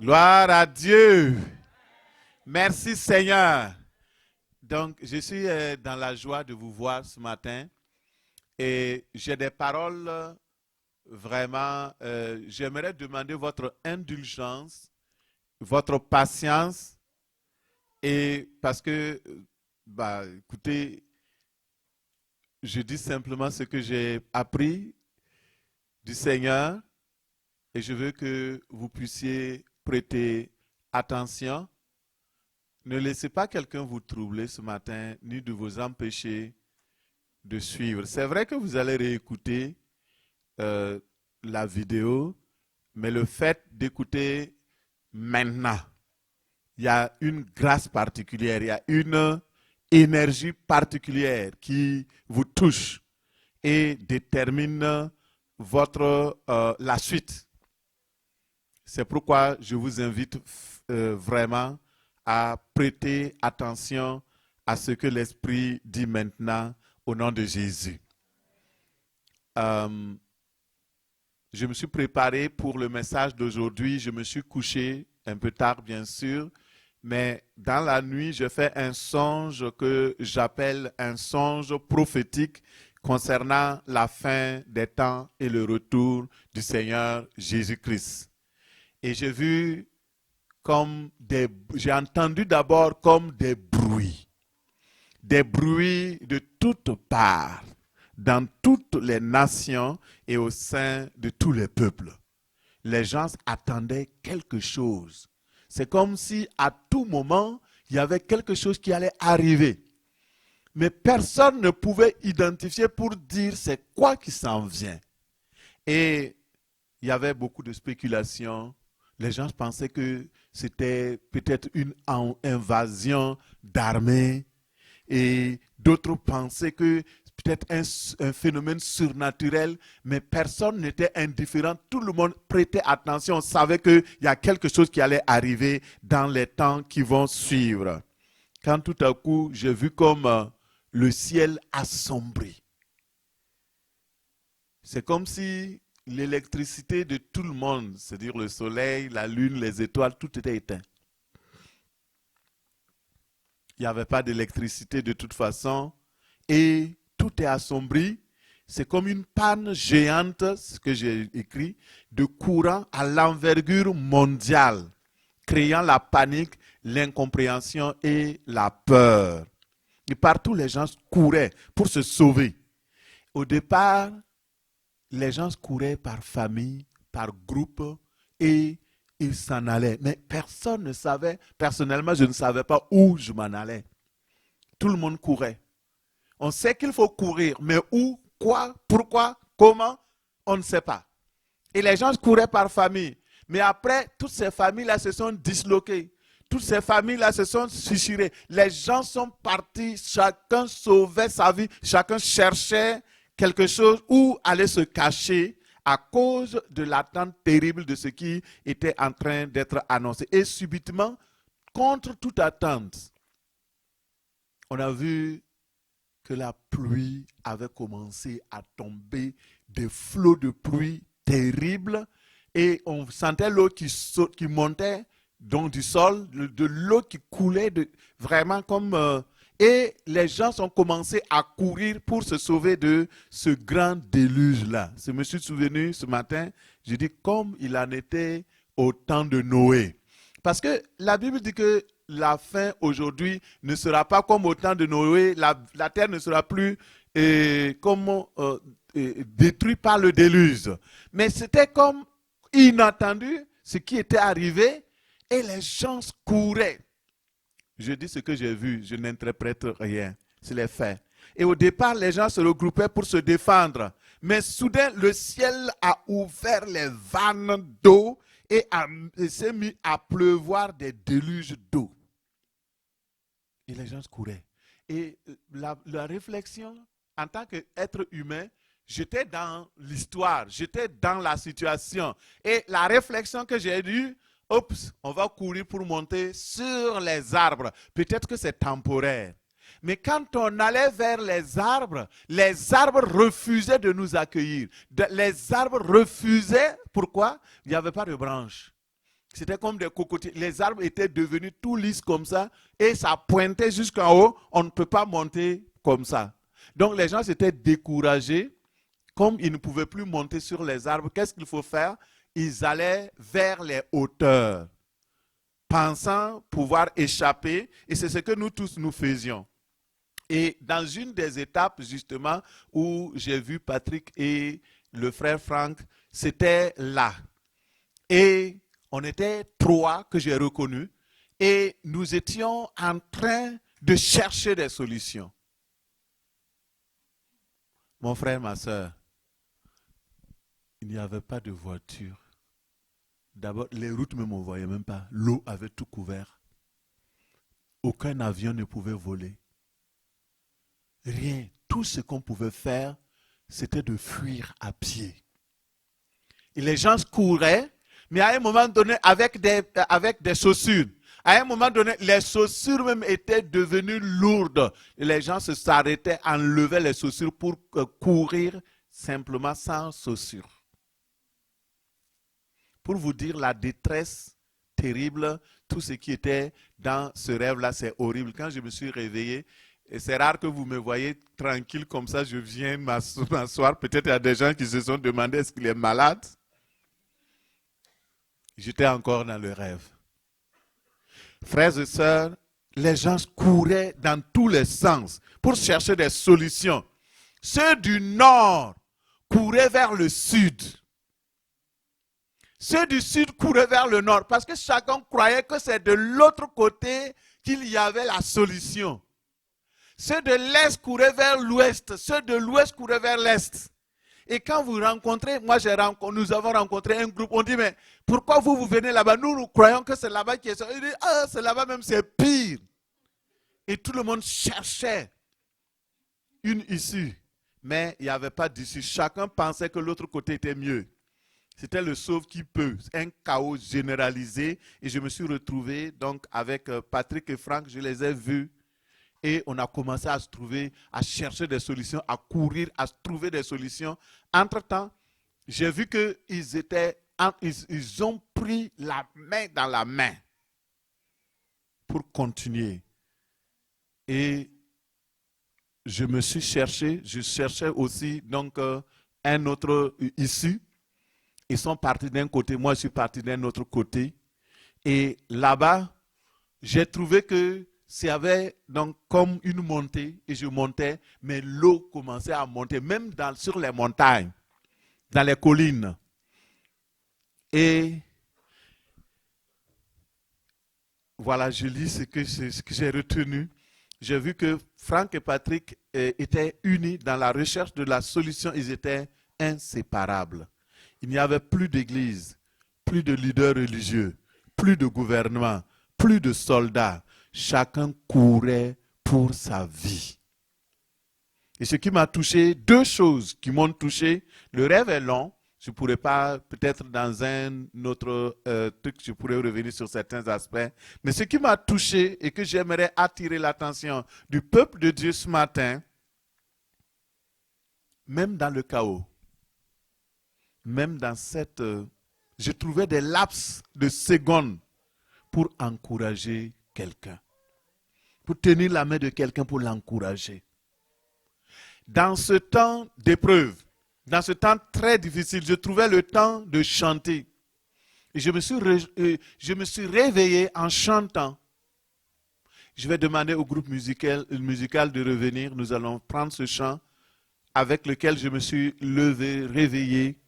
Gloire à Dieu. Merci Seigneur. Donc, je suis dans la joie de vous voir ce matin et j'ai des paroles vraiment. J'aimerais demander votre indulgence, votre patience et parce que, écoutez, je dis simplement ce que j'ai appris du Seigneur et je veux que vous puissiez prêter attention. Ne laissez pas quelqu'un vous troubler ce matin, ni de vous empêcher de suivre. C'est vrai que vous allez réécouter la vidéo, mais le fait d'écouter maintenant, il y a une grâce particulière, il y a une énergie particulière qui vous touche et détermine la suite. C'est pourquoi je vous invite vraiment à prêter attention à ce que l'Esprit dit maintenant au nom de Jésus. Je me suis préparé pour le message d'aujourd'hui. Je me suis couché un peu tard, bien sûr, mais dans la nuit, je fais un songe que j'appelle un songe prophétique concernant la fin des temps et le retour du Seigneur Jésus-Christ. Et j'ai entendu d'abord comme des bruits de toutes parts, dans toutes les nations et au sein de tous les peuples. Les gens attendaient quelque chose. C'est comme si à tout moment, il y avait quelque chose qui allait arriver. Mais personne ne pouvait identifier pour dire c'est quoi qui s'en vient. Et il y avait beaucoup de spéculations. Les gens pensaient que c'était peut-être une invasion d'armée et d'autres pensaient que peut-être un phénomène surnaturel, mais personne n'était indifférent. Tout le monde prêtait attention. On savait qu'il y a quelque chose qui allait arriver dans les temps qui vont suivre. Quand tout à coup, j'ai vu comme le ciel assombri. C'est comme si l'électricité de tout le monde, c'est-à-dire le soleil, la lune, les étoiles, tout était éteint. Il n'y avait pas d'électricité de toute façon et tout est assombri. C'est comme une panne géante, ce que j'ai écrit, de courant à l'envergure mondiale, créant la panique, l'incompréhension et la peur. Et partout, les gens couraient pour se sauver. Au départ, les gens couraient par famille, par groupe, et ils s'en allaient. Mais personne ne savait, personnellement, je ne savais pas où je m'en allais. Tout le monde courait. On sait qu'il faut courir, mais où, quoi, pourquoi, comment, on ne sait pas. Et les gens couraient par famille. Mais après, toutes ces familles-là se sont disloquées. Toutes ces familles-là se sont suicidées. Les gens sont partis, chacun sauvait sa vie, chacun cherchait quelque chose où aller se cacher à cause de l'attente terrible de ce qui était en train d'être annoncé. Et subitement, contre toute attente, on a vu que la pluie avait commencé à tomber, des flots de pluie terribles, et on sentait l'eau qui montait donc du sol, de l'eau qui coulait vraiment comme... et les gens ont commencé à courir pour se sauver de ce grand déluge-là. Je me suis souvenu ce matin, je dis comme il en était au temps de Noé. Parce que la Bible dit que la fin aujourd'hui ne sera pas comme au temps de Noé, la terre ne sera plus détruite par le déluge. Mais c'était comme inattendu ce qui était arrivé et les gens couraient. Je dis ce que j'ai vu, je n'interprète rien, c'est les faits. Et au départ, les gens se regroupaient pour se défendre. Mais soudain, le ciel a ouvert les vannes d'eau et s'est mis à pleuvoir des déluges d'eau. Et les gens couraient. Et la réflexion, en tant qu'être humain, j'étais dans l'histoire, j'étais dans la situation. Et la réflexion que j'ai eue, oups, on va courir pour monter sur les arbres. Peut-être que c'est temporaire. Mais quand on allait vers les arbres refusaient de nous accueillir. Les arbres refusaient, pourquoi? Il n'y avait pas de branches. C'était comme des cocotiers. Les arbres étaient devenus tout lisses comme ça et ça pointait jusqu'en haut. On ne peut pas monter comme ça. Donc les gens s'étaient découragés. Comme ils ne pouvaient plus monter sur les arbres, qu'est-ce qu'il faut faire? Ils allaient vers les hauteurs, pensant pouvoir échapper. Et c'est ce que nous tous nous faisions. Et dans une des étapes justement où j'ai vu Patrick et le frère Franck, c'était là. Et on était trois que j'ai reconnus et nous étions en train de chercher des solutions. Mon frère, ma soeur, il n'y avait pas de voiture. D'abord, les routes ne m'envoyaient même pas. L'eau avait tout couvert. Aucun avion ne pouvait voler. Rien. Tout ce qu'on pouvait faire, c'était de fuir à pied. Et les gens couraient, mais à un moment donné, avec des chaussures. À un moment donné, les chaussures même étaient devenues lourdes. Et les gens s'arrêtaient, enlevaient les chaussures pour courir simplement sans chaussures. Pour vous dire la détresse terrible, tout ce qui était dans ce rêve-là, c'est horrible. Quand je me suis réveillé, et c'est rare que vous me voyez tranquille comme ça, je viens m'asseoir. Peut-être il y a des gens qui se sont demandé est-ce qu'il est malade. J'étais encore dans le rêve. Frères et sœurs, les gens couraient dans tous les sens pour chercher des solutions. Ceux du nord couraient vers le sud. Ceux du sud couraient vers le nord parce que chacun croyait que c'est de l'autre côté qu'il y avait la solution. Ceux de l'est couraient vers l'ouest, ceux de l'ouest couraient vers l'est. Et quand vous rencontrez, nous avons rencontré un groupe, on dit, mais pourquoi vous venez là-bas? Nous croyons que c'est là-bas qui est ça. Il dit, ah, c'est là-bas même, c'est pire. Et tout le monde cherchait une issue. Mais il n'y avait pas d'issue. Chacun pensait que l'autre côté était mieux. C'était le sauve qui peut, un chaos généralisé. Et je me suis retrouvé donc avec Patrick et Franck, je les ai vus. Et on a commencé à se trouver, à chercher des solutions, à courir, à se trouver des solutions. Entre-temps, j'ai vu qu'ils ont pris la main dans la main pour continuer. Et je cherchais aussi donc un autre issue. Ils sont partis d'un côté, moi je suis parti d'un autre côté. Et là-bas, j'ai trouvé que s'il y avait donc comme une montée, et je montais, mais l'eau commençait à monter, même sur les montagnes, dans les collines. Et voilà, je lis ce que j'ai retenu. J'ai vu que Franck et Patrick étaient unis dans la recherche de la solution, ils étaient inséparables. Il n'y avait plus d'église, plus de leaders religieux, plus de gouvernement, plus de soldats. Chacun courait pour sa vie. Et ce qui m'a touché, deux choses qui m'ont touché. Le rêve est long. Je ne pourrais pas, peut-être dans un autre truc, je pourrais revenir sur certains aspects. Mais ce qui m'a touché et que j'aimerais attirer l'attention du peuple de Dieu ce matin, même dans le chaos, même dans cette... je trouvais des laps de secondes pour encourager quelqu'un. Pour tenir la main de quelqu'un pour l'encourager. Dans ce temps d'épreuve, dans ce temps très difficile, je trouvais le temps de chanter. Et je me suis réveillé en chantant. Je vais demander au groupe musical de revenir. Nous allons prendre ce chant avec lequel je me suis réveillé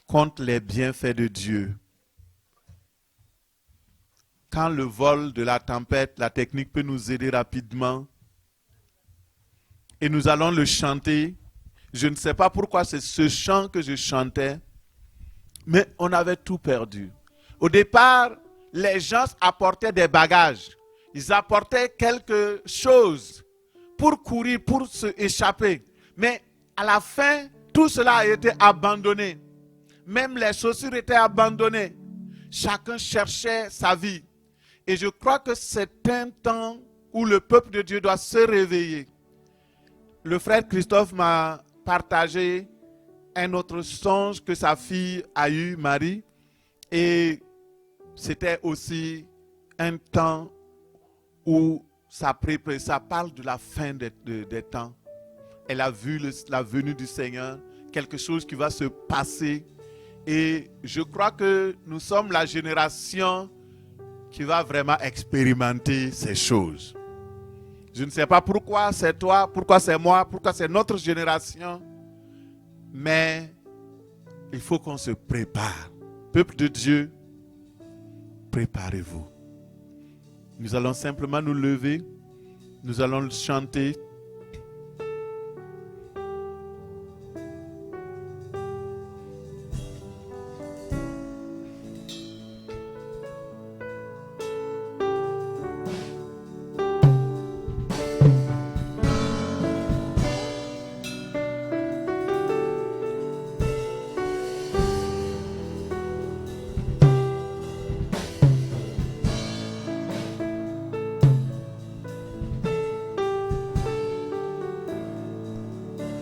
contre les bienfaits de Dieu. Quand le vol de la tempête, la technique peut nous aider rapidement. Et nous allons le chanter. Je ne sais pas pourquoi c'est ce chant que je chantais, mais on avait tout perdu. Au départ, les gens apportaient des bagages. Ils apportaient quelque chose pour courir, pour se échapper. Mais à la fin, tout cela a été abandonné. Même les chaussures étaient abandonnées. Chacun cherchait sa vie. Et je crois que c'est un temps où le peuple de Dieu doit se réveiller. Le frère Christophe m'a partagé un autre songe que sa fille a eu, Marie. Et c'était aussi un temps où ça parle de la fin des temps. Elle a vu la venue du Seigneur, quelque chose qui va se passer. Et je crois que nous sommes la génération qui va vraiment expérimenter ces choses. Je ne sais pas pourquoi c'est toi, pourquoi c'est moi, pourquoi c'est notre génération. Mais il faut qu'on se prépare. Peuple de Dieu, préparez-vous. Nous allons simplement nous lever. Nous allons chanter.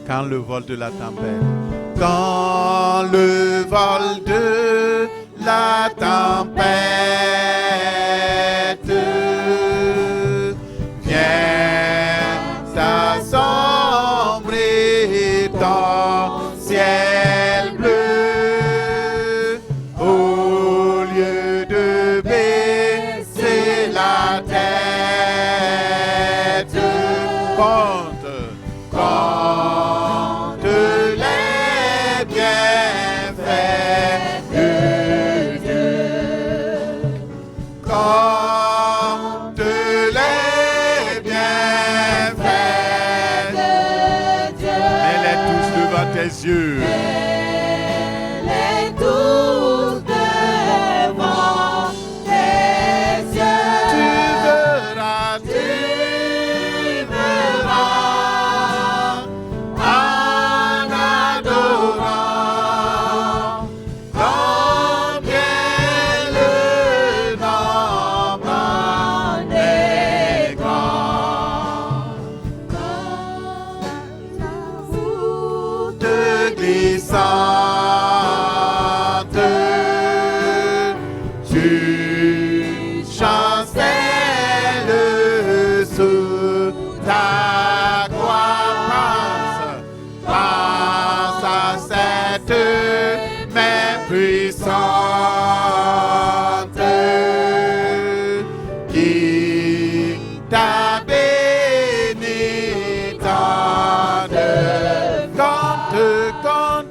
Quand le vol de la tempête. Quand le vol de la tempête vient assombrer ton ciel bleu, au lieu de baisser la tête, compte les bienfaits de Dieu. Compte les bienfaits de Dieu. Mets-les tous devant tes yeux. Mets-les tous devant tes yeux. Tu verras, en adorant combien le nombre en est grand. Comme la voûte glissante, tu chancelles sous ta croix. Pense à cette main puissante qui t'a béni tant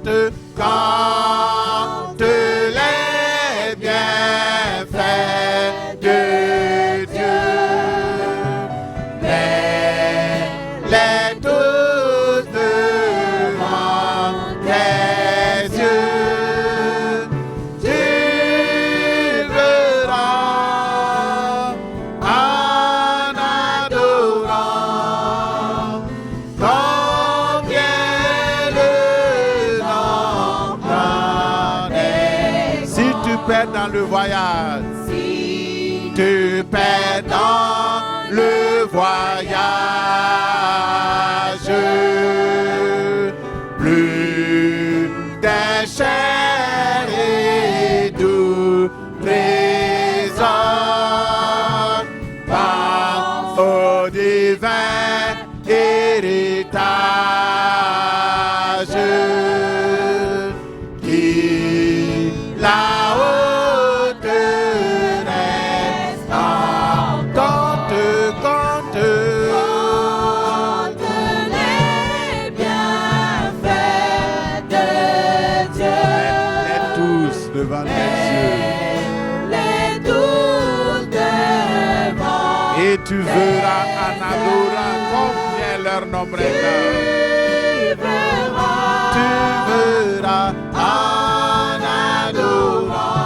de compte les bienfaits de Dieu. Les tous devant tes yeux. Tu verras en adorant combien le nombre en est. Si tu perds dans le voyage, si tu perds dans le voyage, plus d'un cher et doux trésor, pense au divin héritage qui là-haut te reste en compte les bienfaits de Dieu. Les tous devant tes yeux. Les tous devant. Et tu verras en adorant combien leur nombre est grand. Tu verras en adorant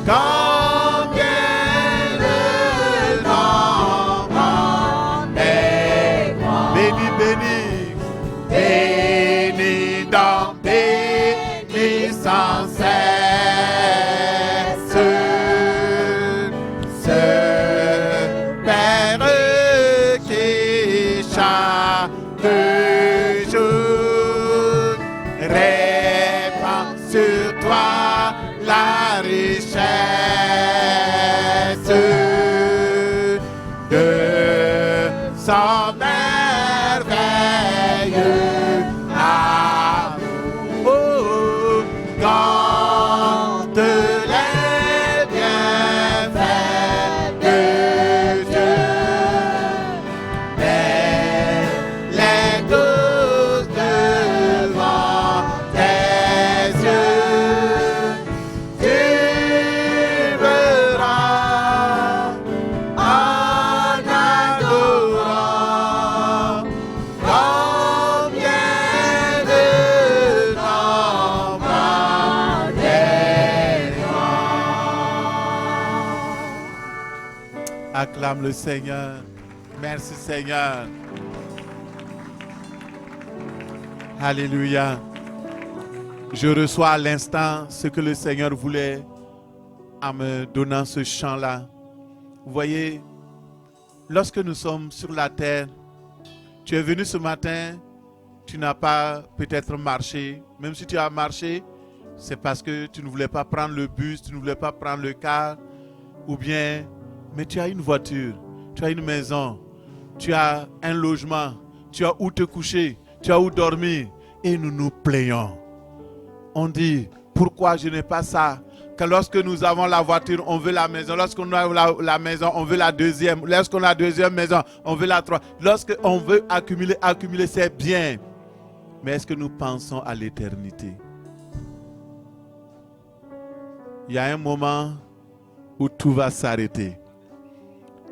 combien le nombre est grand. Béni, béni, béni donc, béni sans cesse ce Père qui chaque jour Acclame le Seigneur. Merci Seigneur. Alléluia. Je reçois à l'instant ce que le Seigneur voulait en me donnant ce chant-là. Vous voyez, lorsque nous sommes sur la terre, tu es venu ce matin, tu n'as pas peut-être marché. Même si tu as marché, c'est parce que tu ne voulais pas prendre le bus, tu ne voulais pas prendre le car, ou bien, mais tu as une voiture, tu as une maison, tu as un logement, tu as où te coucher, tu as où dormir, et nous nous plaignons. On dit, pourquoi je n'ai pas ça? Que lorsque nous avons la voiture, on veut la maison. Lorsqu'on a la maison, on veut la deuxième. Lorsqu'on a la deuxième maison, on veut la troisième. Lorsqu'on veut accumuler, c'est bien. Mais est-ce que nous pensons à l'éternité? Il y a un moment où tout va s'arrêter.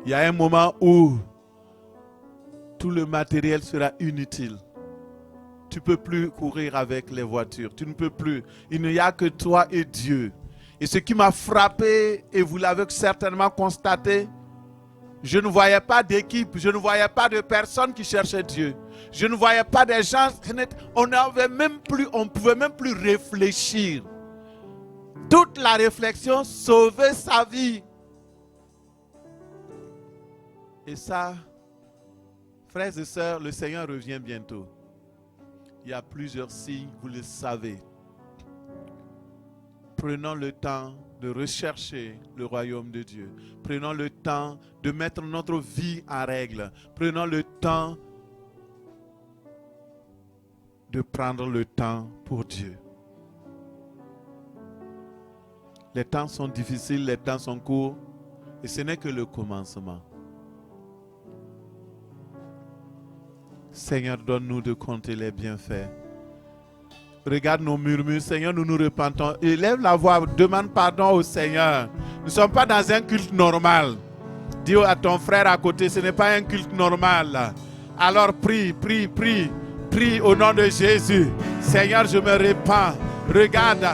Il y a un moment où tout le matériel sera inutile. Tu ne peux plus courir avec les voitures. Tu ne peux plus. Il n'y a que toi et Dieu. Et ce qui m'a frappé, et vous l'avez certainement constaté, je ne voyais pas d'équipe, je ne voyais pas de personnes qui cherchaient Dieu. Je ne voyais pas des gens, on ne pouvait même plus réfléchir. Toute la réflexion sauvait sa vie. Et ça, frères et sœurs, le Seigneur revient bientôt. Il y a plusieurs signes, vous le savez. Prenons le temps de rechercher le royaume de Dieu. Prenons le temps de mettre notre vie en règle. Prenons le temps de prendre le temps pour Dieu. Les temps sont difficiles, les temps sont courts, et ce n'est que le commencement. Seigneur, donne-nous de compter les bienfaits. Regarde nos murmures, Seigneur, nous nous repentons. Élève la voix, demande pardon au Seigneur. Nous ne sommes pas dans un culte normal. Dis à ton frère à côté, ce n'est pas un culte normal. Alors prie au nom de Jésus. Seigneur, je me repens. Regarde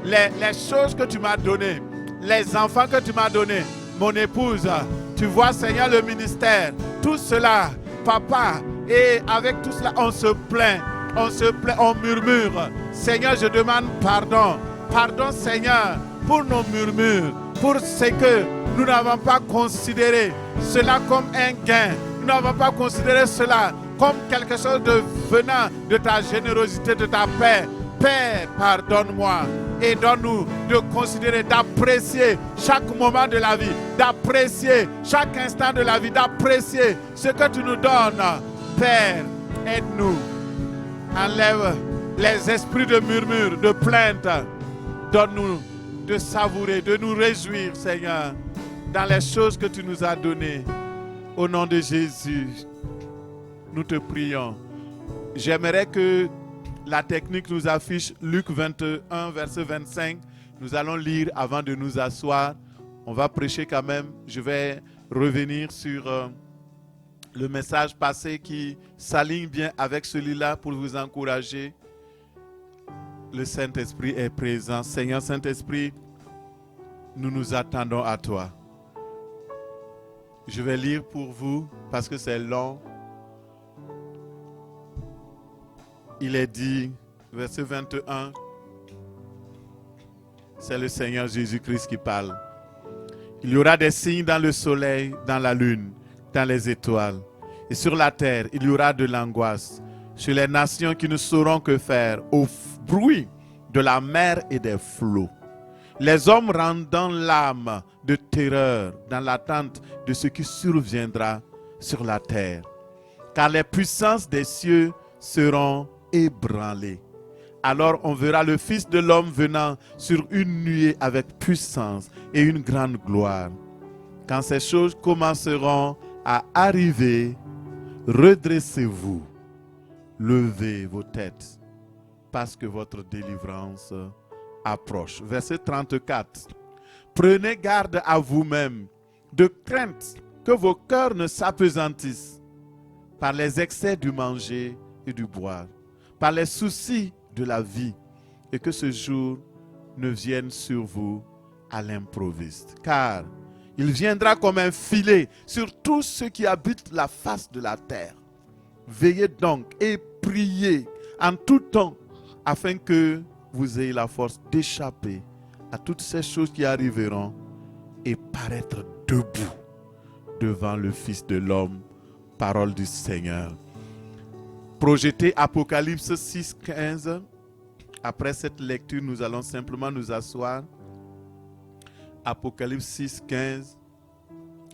les choses que tu m'as données, les enfants que tu m'as donnés, mon épouse. Tu vois, Seigneur, le ministère, tout cela, papa. Et avec tout cela, on se plaint, on murmure. Seigneur, je demande pardon. Pardon, Seigneur, pour nos murmures, pour ce que nous n'avons pas considéré cela comme un gain. Nous n'avons pas considéré cela comme quelque chose de venant de ta générosité, de ta paix. Père, pardonne-moi et donne-nous de considérer, d'apprécier chaque moment de la vie, d'apprécier chaque instant de la vie, d'apprécier ce que tu nous donnes. Père, aide-nous. Enlève les esprits de murmure, de plainte. Donne-nous de savourer, de nous réjouir, Seigneur, dans les choses que tu nous as données. Au nom de Jésus, nous te prions. J'aimerais que la technique nous affiche Luc 21, verset 25. Nous allons lire avant de nous asseoir. On va prêcher quand même. Je vais revenir sur le message passé qui s'aligne bien avec celui-là pour vous encourager. Le Saint-Esprit est présent. Seigneur Saint-Esprit, nous nous attendons à toi. Je vais lire pour vous parce que c'est long. Il est dit, verset 21, c'est le Seigneur Jésus-Christ qui parle. Il y aura des signes dans le soleil, dans la lune, dans les étoiles. Et sur la terre, il y aura de l'angoisse. Sur les nations qui ne sauront que faire, au bruit de la mer et des flots. Les hommes rendant l'âme de terreur dans l'attente de ce qui surviendra sur la terre. Car les puissances des cieux seront ébranlées. Alors on verra le Fils de l'homme venant sur une nuée avec puissance et une grande gloire. Quand ces choses commenceront à arriver, redressez-vous, levez vos têtes, parce que votre délivrance approche. Verset 34. Prenez garde à vous-même, de crainte que vos cœurs ne s'apesantissent par les excès du manger et du boire, par les soucis de la vie, et que ce jour ne vienne sur vous à l'improviste. Car Il viendra comme un filet sur tous ceux qui habitent la face de la terre. Veillez donc et priez en tout temps afin que vous ayez la force d'échapper à toutes ces choses qui arriveront et paraître debout devant le Fils de l'homme. Parole du Seigneur. Projeté Apocalypse 6, 15. Après cette lecture, nous allons simplement nous asseoir. Apocalypse 6, 15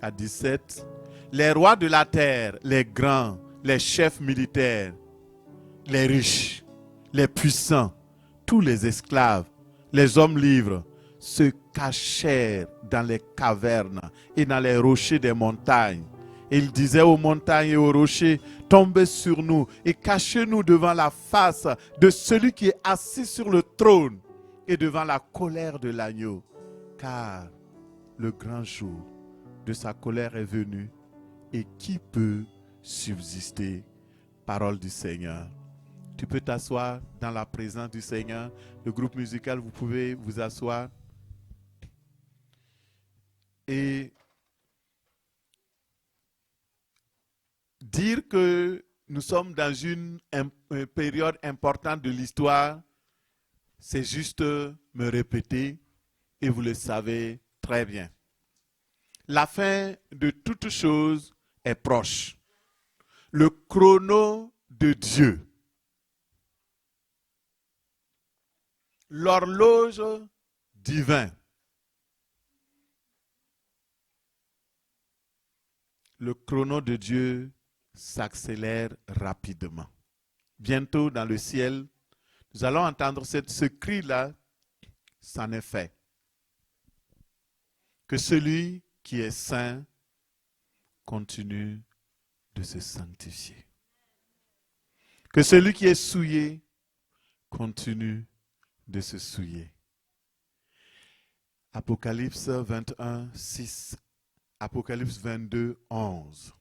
à 17. Les rois de la terre, les grands, les chefs militaires, les riches, les puissants, tous les esclaves, les hommes libres, se cachèrent dans les cavernes et dans les rochers des montagnes. Et ils disaient aux montagnes et aux rochers, tombez sur nous et cachez-nous devant la face de celui qui est assis sur le trône et devant la colère de l'agneau. Car le grand jour de sa colère est venu, et qui peut subsister? Parole du Seigneur. Tu peux t'asseoir dans la présence du Seigneur. Le groupe musical, vous pouvez vous asseoir. Et dire que nous sommes dans une période importante de l'histoire, c'est juste me répéter, et vous le savez très bien. La fin de toute chose est proche. Le chrono de Dieu, l'horloge divine, le chrono de Dieu s'accélère rapidement. Bientôt dans le ciel, nous allons entendre ce cri-là, c'en est fait. Que celui qui est saint continue de se sanctifier. Que celui qui est souillé continue de se souiller. Apocalypse 21, 6. Apocalypse 22, 11.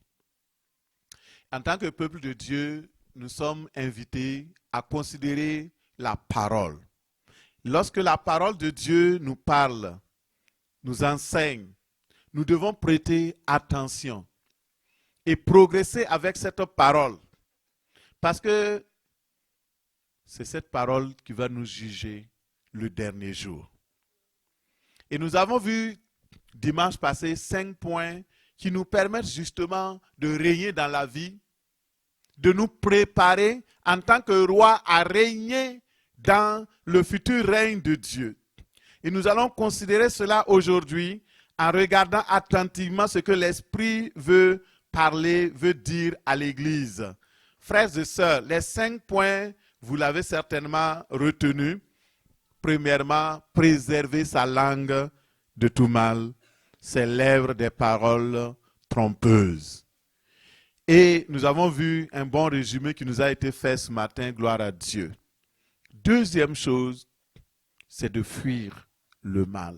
En tant que peuple de Dieu, nous sommes invités à considérer la parole. Lorsque la parole de Dieu nous parle, nous enseigne, nous devons prêter attention et progresser avec cette parole. Parce que c'est cette parole qui va nous juger le dernier jour. Et nous avons vu dimanche passé 5 points qui nous permettent justement de régner dans la vie, de nous préparer en tant que roi à régner dans le futur règne de Dieu. Et nous allons considérer cela aujourd'hui en regardant attentivement ce que l'Esprit veut parler, veut dire à l'Église. Frères et sœurs, les 5 points, vous l'avez certainement retenu. Premièrement, préserver sa langue de tout mal, ses lèvres des paroles trompeuses. Et nous avons vu un bon résumé qui nous a été fait ce matin, gloire à Dieu. Deuxième chose, c'est de fuir le mal.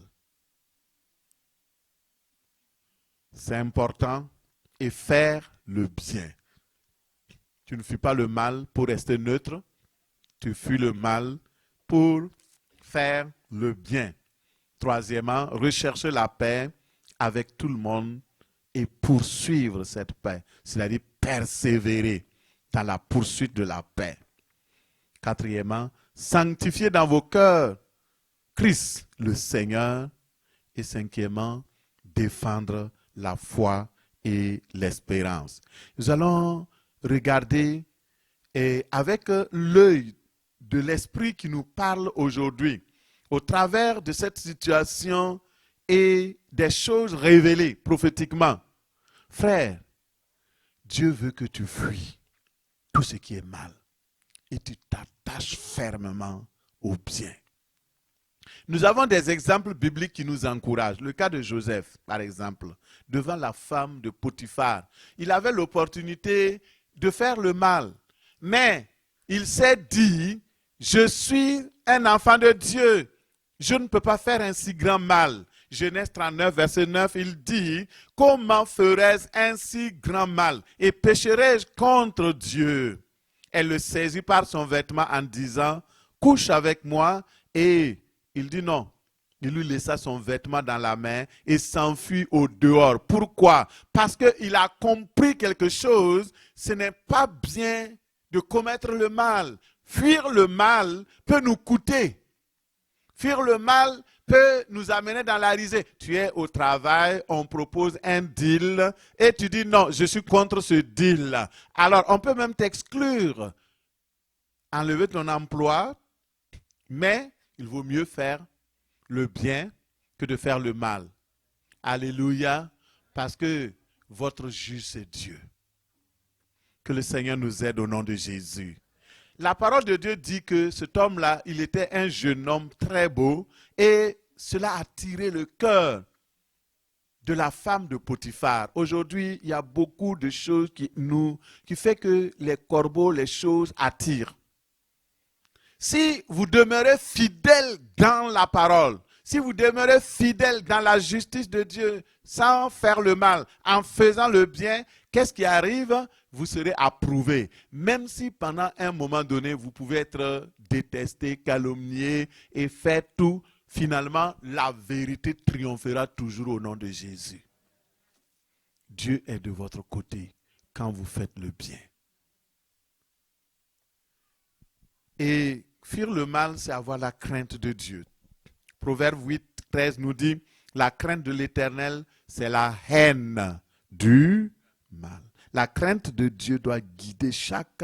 C'est important, et faire le bien. Tu ne fuis pas le mal pour rester neutre, tu fuis le mal pour faire le bien. Troisièmement, rechercher la paix avec tout le monde et poursuivre cette paix, c'est-à-dire persévérer dans la poursuite de la paix. Quatrièmement, sanctifier dans vos cœurs Christ le Seigneur. Et cinquièmement, défendre la foi et l'espérance. Nous allons regarder avec l'œil de l'Esprit qui nous parle aujourd'hui, au travers de cette situation et des choses révélées prophétiquement. Frère, Dieu veut que tu fuis tout ce qui est mal et tu t'attaches fermement au bien. Nous avons des exemples bibliques qui nous encouragent. Le cas de Joseph, par exemple, devant la femme de Potiphar. Il avait l'opportunité de faire le mal, mais il s'est dit, je suis un enfant de Dieu. Je ne peux pas faire un si grand mal. Genèse 39, verset 9, il dit, comment ferais-je un si grand mal et pécherais-je contre Dieu? Elle le saisit par son vêtement en disant, couche avec moi. Et il dit non, Il lui laissa son vêtement dans la main et s'enfuit au dehors. Pourquoi? Parce qu'il a compris quelque chose. Ce n'est pas bien de commettre le mal. Fuir le mal peut nous coûter. Fuir le mal peut nous amener dans la risée. Tu es au travail, on propose un deal et tu dis non, je suis contre ce deal. Alors, on peut même t'exclure, enlever ton emploi, mais il vaut mieux faire le bien que de faire le mal. Alléluia, parce que votre juge c'est Dieu. Que le Seigneur nous aide au nom de Jésus. La parole de Dieu dit que cet homme-là, il était un jeune homme très beau et cela a attiré le cœur de la femme de Potiphar. Aujourd'hui, il y a beaucoup de choses qui fait que les corbeaux, les choses attirent. Si vous demeurez fidèle dans la parole, si vous demeurez fidèle dans la justice de Dieu, sans faire le mal, en faisant le bien, qu'est-ce qui arrive? Vous serez approuvé. Même si pendant un moment donné, vous pouvez être détesté, calomnié et faire tout, finalement, la vérité triomphera toujours au nom de Jésus. Dieu est de votre côté quand vous faites le bien. Et fuir le mal, c'est avoir la crainte de Dieu. Proverbe 8, 13 nous dit, la crainte de l'Éternel, c'est la haine du mal. La crainte de Dieu doit guider chaque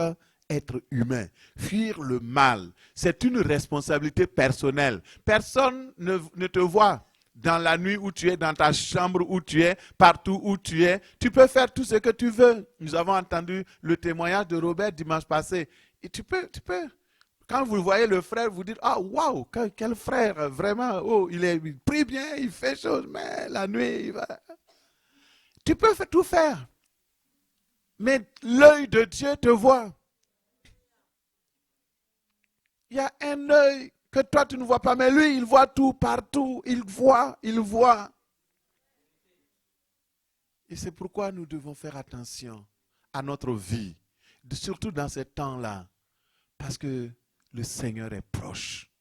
être humain. Fuir le mal, c'est une responsabilité personnelle. Personne ne te voit dans la nuit où tu es, dans ta chambre où tu es, partout où tu es. Tu peux faire tout ce que tu veux. Nous avons entendu le témoignage de Robert dimanche passé. Et tu peux. Quand vous voyez le frère, vous dites, ah, waouh, quel frère, vraiment, oh, il prie bien, il fait choses, mais la nuit, il va. Tu peux tout faire. Mais l'œil de Dieu te voit. Il y a un œil que toi tu ne vois pas, mais lui, il voit tout, partout, il voit. Et c'est pourquoi nous devons faire attention à notre vie, surtout dans ces temps-là, parce que le Seigneur est proche.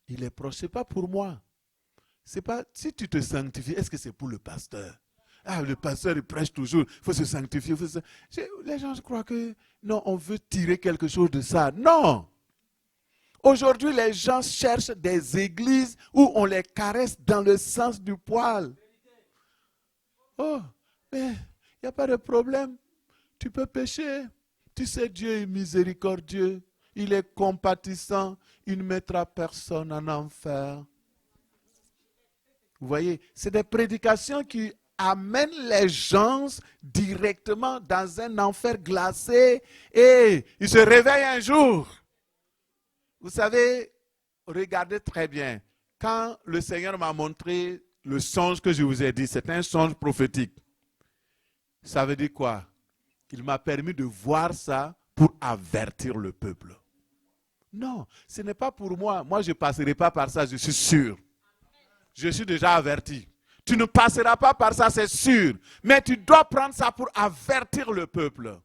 Il est proche. Ce n'est pas pour moi. C'est pas, si tu te sanctifies, est-ce que c'est pour le pasteur? Ah, le pasteur, il prêche toujours. Il faut se sanctifier. Les gens croient que, non, on veut tirer quelque chose de ça. Non! Aujourd'hui, les gens cherchent des églises où on les caresse dans le sens du poil. Oh, mais il n'y a pas de problème. Tu peux pécher. Tu sais, Dieu est miséricordieux. Il est compatissant. Il ne mettra personne en enfer. Vous voyez, c'est des prédications qui amènent les gens directement dans un enfer glacé et ils se réveillent un jour. Vous savez, regardez très bien. Quand le Seigneur m'a montré le songe que je vous ai dit, c'est un songe prophétique. Ça veut dire quoi? Il m'a permis de voir ça pour avertir le peuple. Non, ce n'est pas pour moi. Moi, je ne passerai pas par ça, je suis sûr. Je suis déjà averti. Tu ne passeras pas par ça, c'est sûr. Mais tu dois prendre ça pour avertir le peuple.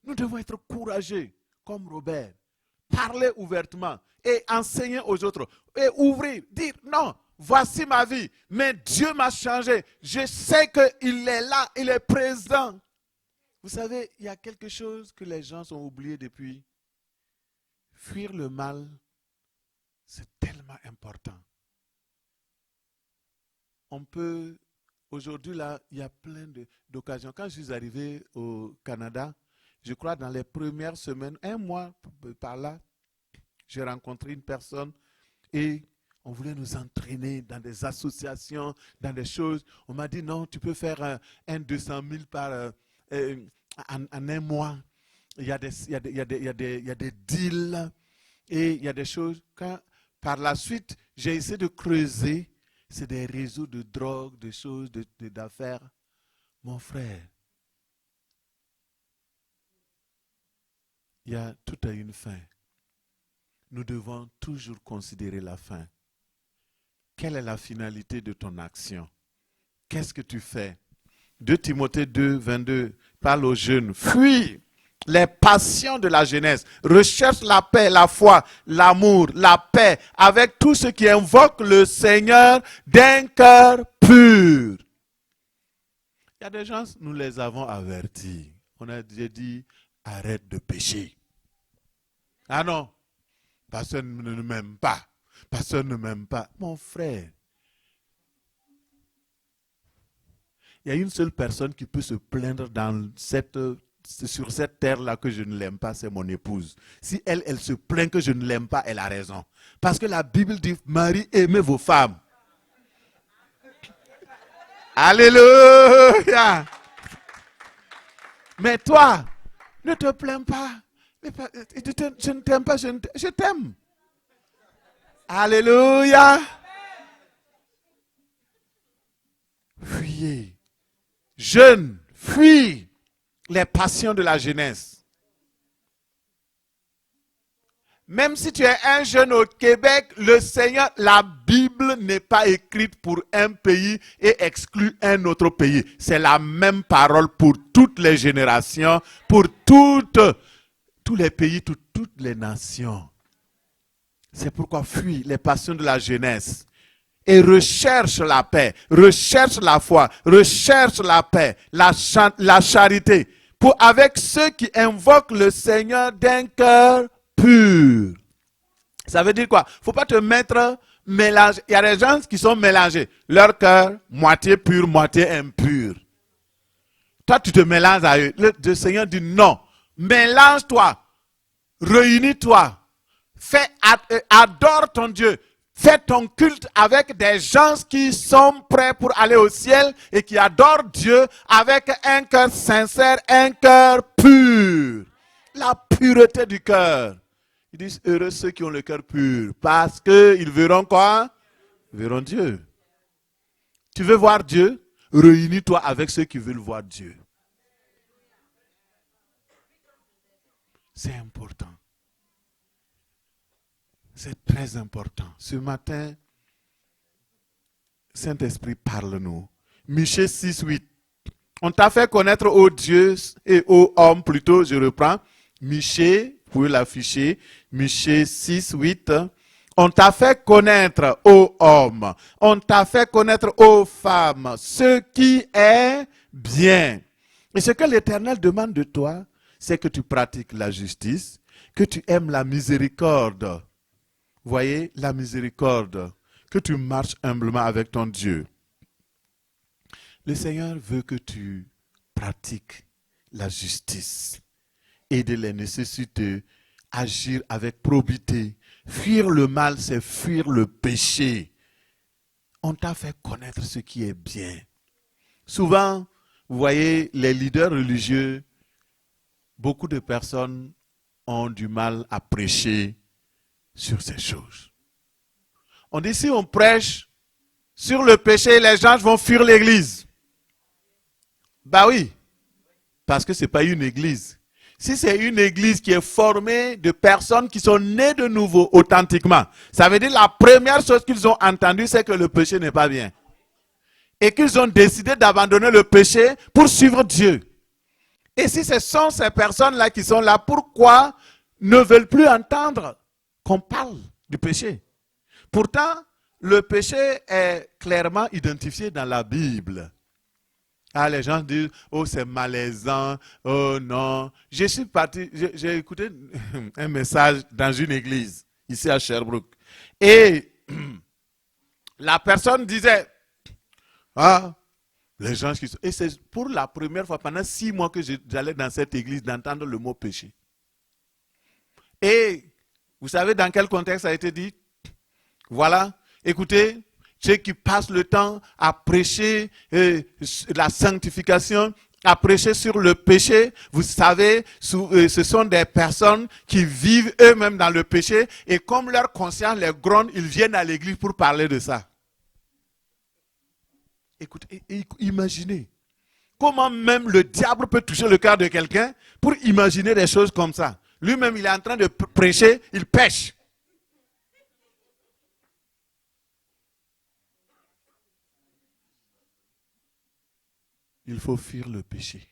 Nous devons être courageux, comme Robert. Parler ouvertement et enseigner aux autres. Et ouvrir, dire non, voici ma vie. Mais Dieu m'a changé. Je sais qu'il est là, il est présent. Vous savez, il y a quelque chose que les gens ont oublié depuis. Fuir le mal, c'est tellement important. On peut, aujourd'hui là, il y a plein d'occasions. Quand je suis arrivé au Canada, je crois dans les premières semaines, un mois par là, j'ai rencontré une personne et on voulait nous entraîner dans des associations, dans des choses. On m'a dit non, tu peux faire un 200 000 en un mois. Il y a des deals et il y a des choses. Par la suite, j'ai essayé de creuser. C'est des réseaux de drogue, des choses, d'affaires. Mon frère, il y a tout à une fin. Nous devons toujours considérer la fin. Quelle est la finalité de ton action? Qu'est-ce que tu fais? 2 Timothée 2, 22 parle aux jeunes. Fuis Les passions de la jeunesse. Recherche la paix, la foi, l'amour, la paix avec tous ceux qui invoquent le Seigneur d'un cœur pur. Il y a des gens, nous les avons avertis. On a déjà dit, arrête de pécher. Ah non, personne ne m'aime pas. Personne ne m'aime pas. Mon frère, il y a une seule personne qui peut se plaindre sur cette terre-là que je ne l'aime pas, c'est mon épouse. Si elle se plaint que je ne l'aime pas, elle a raison. Parce que la Bible dit, Marie, aimez vos femmes. Alléluia. Mais toi, ne te plains pas. Je ne t'aime pas, je t'aime. Alléluia. Fuyez. Jeunes, fuis les passions de la jeunesse. Même si tu es un jeune au Québec, le Seigneur, la Bible n'est pas écrite pour un pays et exclut un autre pays. C'est la même parole pour toutes les générations, pour tous les pays, toutes les nations. C'est pourquoi fuis les passions de la jeunesse et recherche la paix, recherche la foi, recherche la paix, la charité, avec ceux qui invoquent le Seigneur d'un cœur pur. Ça veut dire quoi? Il ne faut pas te mettre mélange. Il y a des gens qui sont mélangés. Leur cœur, moitié pur, moitié impur. Toi, tu te mélanges à eux. Le Seigneur dit non. Mélange-toi. Réunis-toi. Adore ton Dieu. Fais ton culte avec des gens qui sont prêts pour aller au ciel et qui adorent Dieu avec un cœur sincère, un cœur pur. La pureté du cœur. Ils disent heureux ceux qui ont le cœur pur parce qu'ils verront quoi? Ils verront Dieu. Tu veux voir Dieu? Réunis-toi avec ceux qui veulent voir Dieu. C'est important. C'est très important. Ce matin, Saint-Esprit, parle-nous. Michée 6, 8. On t'a fait connaître aux dieux et aux hommes, plutôt, je reprends. Michée, vous pouvez l'afficher. Michée 6, 8. On t'a fait connaître aux hommes. On t'a fait connaître aux femmes ce qui est bien. Et ce que l'Éternel demande de toi, c'est que tu pratiques la justice, que tu aimes la miséricorde. Voyez, la miséricorde, que tu marches humblement avec ton Dieu. Le Seigneur veut que tu pratiques la justice, aider les nécessités, agir avec probité. Fuir le mal, c'est fuir le péché. On t'a fait connaître ce qui est bien. Souvent, vous voyez, les leaders religieux, beaucoup de personnes ont du mal à prêcher sur ces choses. On dit si on prêche sur le péché, les gens vont fuir l'église. Bah oui, parce que ce n'est pas une église. Si c'est une église qui est formée de personnes qui sont nées de nouveau authentiquement, ça veut dire la première chose qu'ils ont entendue, c'est que le péché n'est pas bien. Et qu'ils ont décidé d'abandonner le péché pour suivre Dieu. Et si ce sont ces personnes-là qui sont là, pourquoi ne veulent plus entendre qu'on parle du péché? Pourtant, le péché est clairement identifié dans la Bible. Ah, les gens disent, oh, c'est malaisant, oh non. Je suis parti, j'ai écouté un message dans une église, ici à Sherbrooke. Et la personne disait, ah, les gens qui sont... Et c'est pour la première fois, pendant 6 mois que j'allais dans cette église, d'entendre le mot péché. Et vous savez dans quel contexte ça a été dit? Voilà, écoutez, ceux qui passent le temps à prêcher la sanctification, à prêcher sur le péché, vous savez, ce sont des personnes qui vivent eux-mêmes dans le péché et comme leur conscience les gronde, ils viennent à l'église pour parler de ça. Écoutez, imaginez comment même le diable peut toucher le cœur de quelqu'un pour imaginer des choses comme ça. Lui-même, il est en train de prêcher, il pêche. Il faut fuir le péché.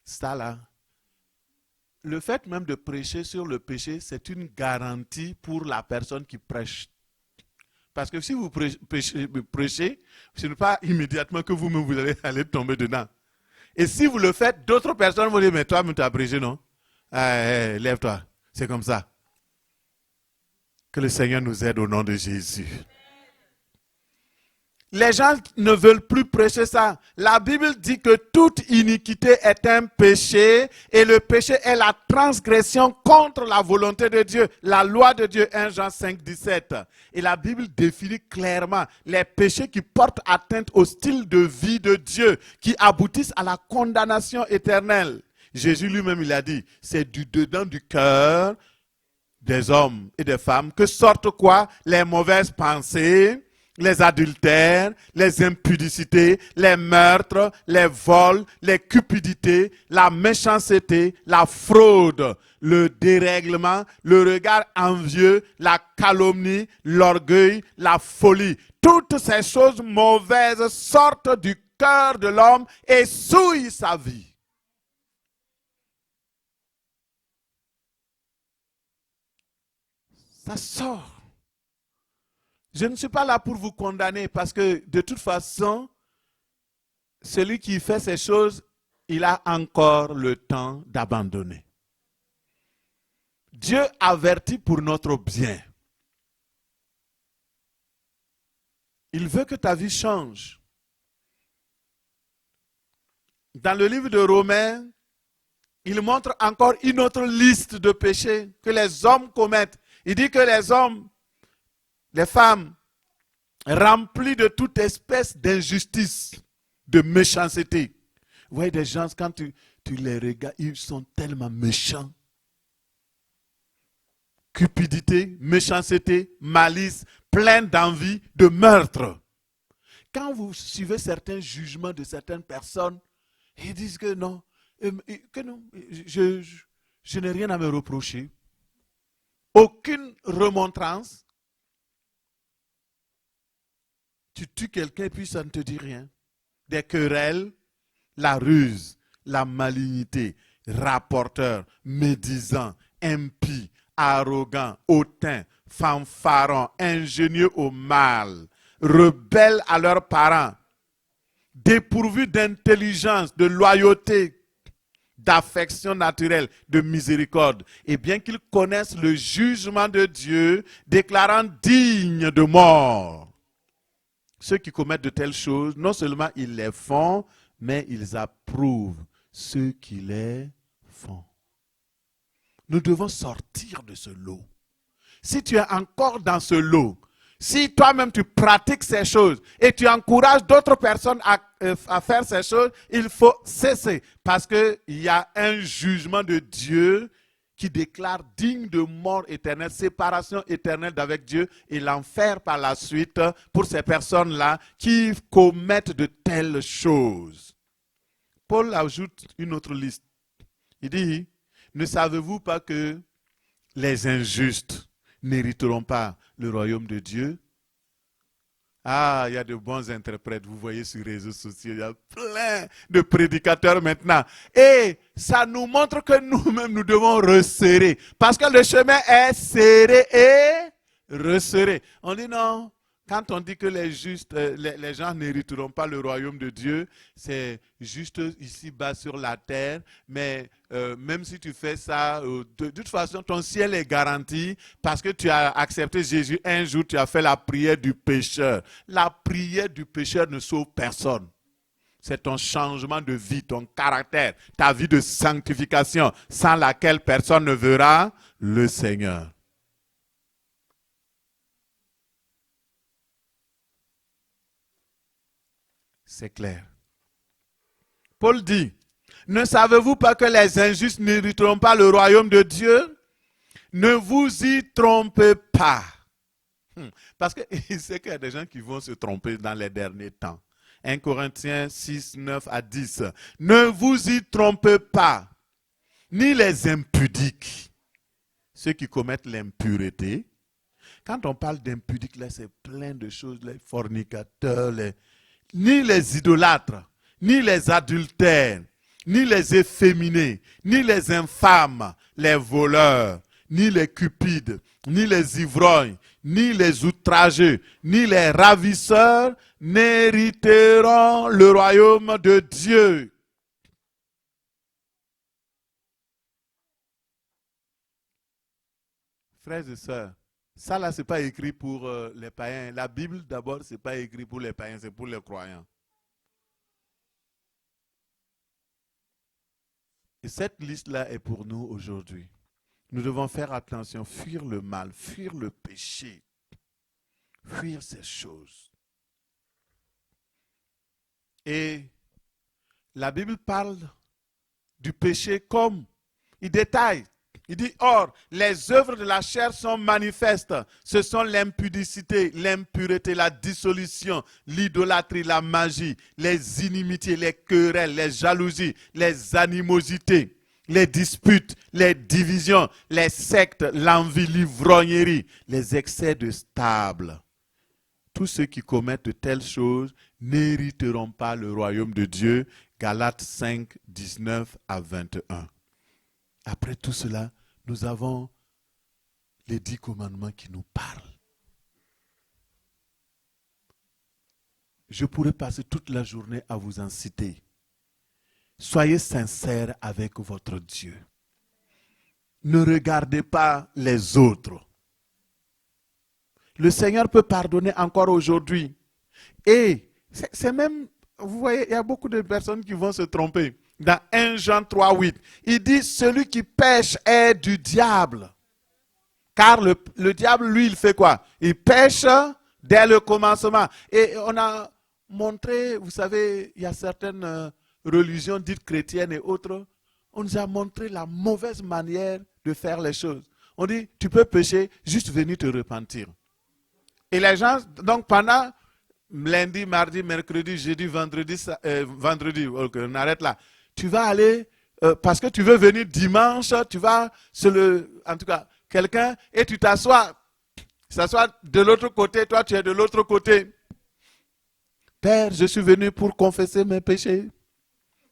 Ça là, le fait même de prêcher sur le péché, c'est une garantie pour la personne qui prêche. Parce que si vous prêchez, ce n'est pas immédiatement que vous-même vous allez aller tomber dedans. Et si vous le faites, d'autres personnes vont dire, mais toi, tu as prêché, non? Lève-toi. C'est comme ça. Que le Seigneur nous aide au nom de Jésus. Les gens ne veulent plus prêcher ça. La Bible dit que toute iniquité est un péché et le péché est la transgression contre la volonté de Dieu, la loi de Dieu, 1 Jean 5, 17. Et la Bible définit clairement les péchés qui portent atteinte au style de vie de Dieu, qui aboutissent à la condamnation éternelle. Jésus lui-même, il a dit, c'est du dedans du cœur des hommes et des femmes que sortent quoi? Les mauvaises pensées, les adultères, les impudicités, les meurtres, les vols, les cupidités, la méchanceté, la fraude, le dérèglement, le regard envieux, la calomnie, l'orgueil, la folie. Toutes ces choses mauvaises sortent du cœur de l'homme et souillent sa vie. Ça sort. Je ne suis pas là pour vous condamner parce que de toute façon, celui qui fait ces choses, il a encore le temps d'abandonner. Dieu avertit pour notre bien. Il veut que ta vie change. Dans le livre de Romains, il montre encore une autre liste de péchés que les hommes commettent. Il dit que les hommes, les femmes, remplis de toute espèce d'injustice, de méchanceté. Vous voyez des gens, quand tu les regardes, ils sont tellement méchants. Cupidité, méchanceté, malice, plein d'envie, de meurtre. Quand vous suivez certains jugements de certaines personnes, ils disent que non, je n'ai rien à me reprocher. Aucune remontrance. Tu tues quelqu'un et puis ça ne te dit rien. Des querelles, la ruse, la malignité, rapporteur, médisant, impie, arrogant, hautain, fanfaron, ingénieux au mal, rebelles à leurs parents, dépourvus d'intelligence, de loyauté, d'affection naturelle, de miséricorde, et bien qu'ils connaissent le jugement de Dieu, déclarant digne de mort. Ceux qui commettent de telles choses, non seulement ils les font, mais ils approuvent ceux qui les font. Nous devons sortir de ce lot. Si tu es encore dans ce lot, si toi-même tu pratiques ces choses et tu encourages d'autres personnes à faire ces choses, il faut cesser. Parce qu'il y a un jugement de Dieu qui déclare digne de mort éternelle, séparation éternelle d'avec Dieu et l'enfer par la suite pour ces personnes-là qui commettent de telles choses. Paul ajoute une autre liste. Il dit, ne savez-vous pas que les injustes n'hériteront pas le royaume de Dieu? Ah, il y a de bons interprètes, vous voyez sur les réseaux sociaux, il y a plein de prédicateurs maintenant. Et ça nous montre que nous-mêmes, nous devons resserrer. Parce que le chemin est serré et resserré. On dit non, quand on dit que les justes, les gens n'hériteront pas le royaume de Dieu, c'est juste ici-bas sur la terre, mais même si tu fais ça, de toute façon, ton ciel est garanti parce que tu as accepté Jésus. Un jour, tu as fait la prière du pécheur. La prière du pécheur ne sauve personne. C'est ton changement de vie, ton caractère, ta vie de sanctification, sans laquelle personne ne verra le Seigneur. C'est clair. Paul dit, ne savez-vous pas que les injustes n'hériteront pas le royaume de Dieu? Ne vous y trompez pas. Parce qu'il sait qu'il y a des gens qui vont se tromper dans les derniers temps. 1 Corinthiens 6, 9 à 10. Ne vous y trompez pas, ni les impudiques, ceux qui commettent l'impureté. Quand on parle d'impudiques, là, c'est plein de choses, les fornicateurs, ni les idolâtres, ni les adultères, ni les efféminés, ni les infâmes, les voleurs, ni les cupides, ni les ivrognes, ni les outrageux, ni les ravisseurs n'hériteront le royaume de Dieu. Frères et sœurs, ça là, ce n'est pas écrit pour les païens. La Bible, d'abord, ce n'est pas écrit pour les païens, c'est pour les croyants. Et cette liste-là est pour nous aujourd'hui. Nous devons faire attention, fuir le mal, fuir le péché, fuir ces choses. Et la Bible parle du péché comme il détaille. Il dit, or, les œuvres de la chair sont manifestes. Ce sont l'impudicité, l'impureté, la dissolution, l'idolâtrie, la magie, les inimitiés, les querelles, les jalousies, les animosités, les disputes, les divisions, les sectes, l'envie, l'ivrognerie, les excès de stable. Tous ceux qui commettent de telles choses n'hériteront pas le royaume de Dieu. Galates 5, 19 à 21. Après tout cela, nous avons les 10 commandements qui nous parlent. Je pourrais passer toute la journée à vous en citer. Soyez sincères avec votre Dieu. Ne regardez pas les autres. Le Seigneur peut pardonner encore aujourd'hui. Et c'est même, vous voyez, il y a beaucoup de personnes qui vont se tromper. Dans 1 Jean 3, 8, il dit, celui qui pêche est du diable. Car le diable, lui, il fait quoi? Il pêche dès le commencement. Et on a montré, vous savez, il y a certaines religions dites chrétiennes et autres, on nous a montré la mauvaise manière de faire les choses. On dit, tu peux pécher, juste venir te repentir. Et les gens, donc pendant lundi, mardi, mercredi, jeudi, vendredi, okay, on arrête là. Tu vas aller, parce que tu veux venir dimanche, tu vas, en tout cas, quelqu'un, et tu t'assois de l'autre côté, toi tu es de l'autre côté. Père, je suis venu pour confesser mes péchés.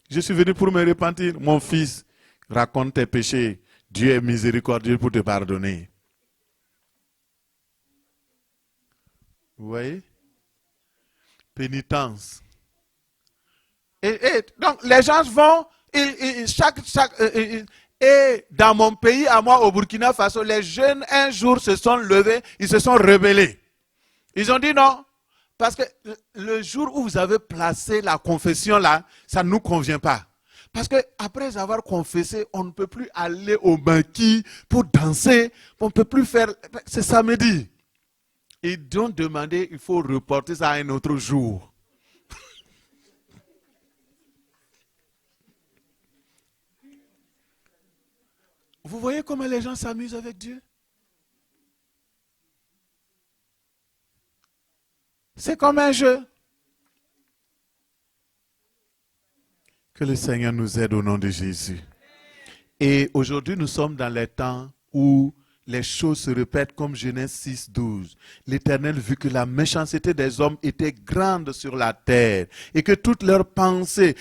Je suis venu pour me repentir. Mon fils, raconte tes péchés. Dieu est miséricordieux pour te pardonner. Vous voyez? Pénitence. Et donc, les gens vont, et dans mon pays, à moi, au Burkina Faso, les jeunes, un jour, se sont levés, ils se sont rebellés. Ils ont dit non, parce que le jour où vous avez placé la confession là, ça ne nous convient pas. Parce qu'après avoir confessé, on ne peut plus aller au maquis pour danser, on ne peut plus faire, c'est samedi. Ils ont demandé, il faut reporter ça à un autre jour. Vous voyez comment les gens s'amusent avec Dieu? C'est comme un jeu. Que le Seigneur nous aide au nom de Jésus. Et aujourd'hui, nous sommes dans les temps où les choses se répètent comme Genèse 6, 12. L'Éternel vit que la méchanceté des hommes était grande sur la terre et que toutes leurs pensées,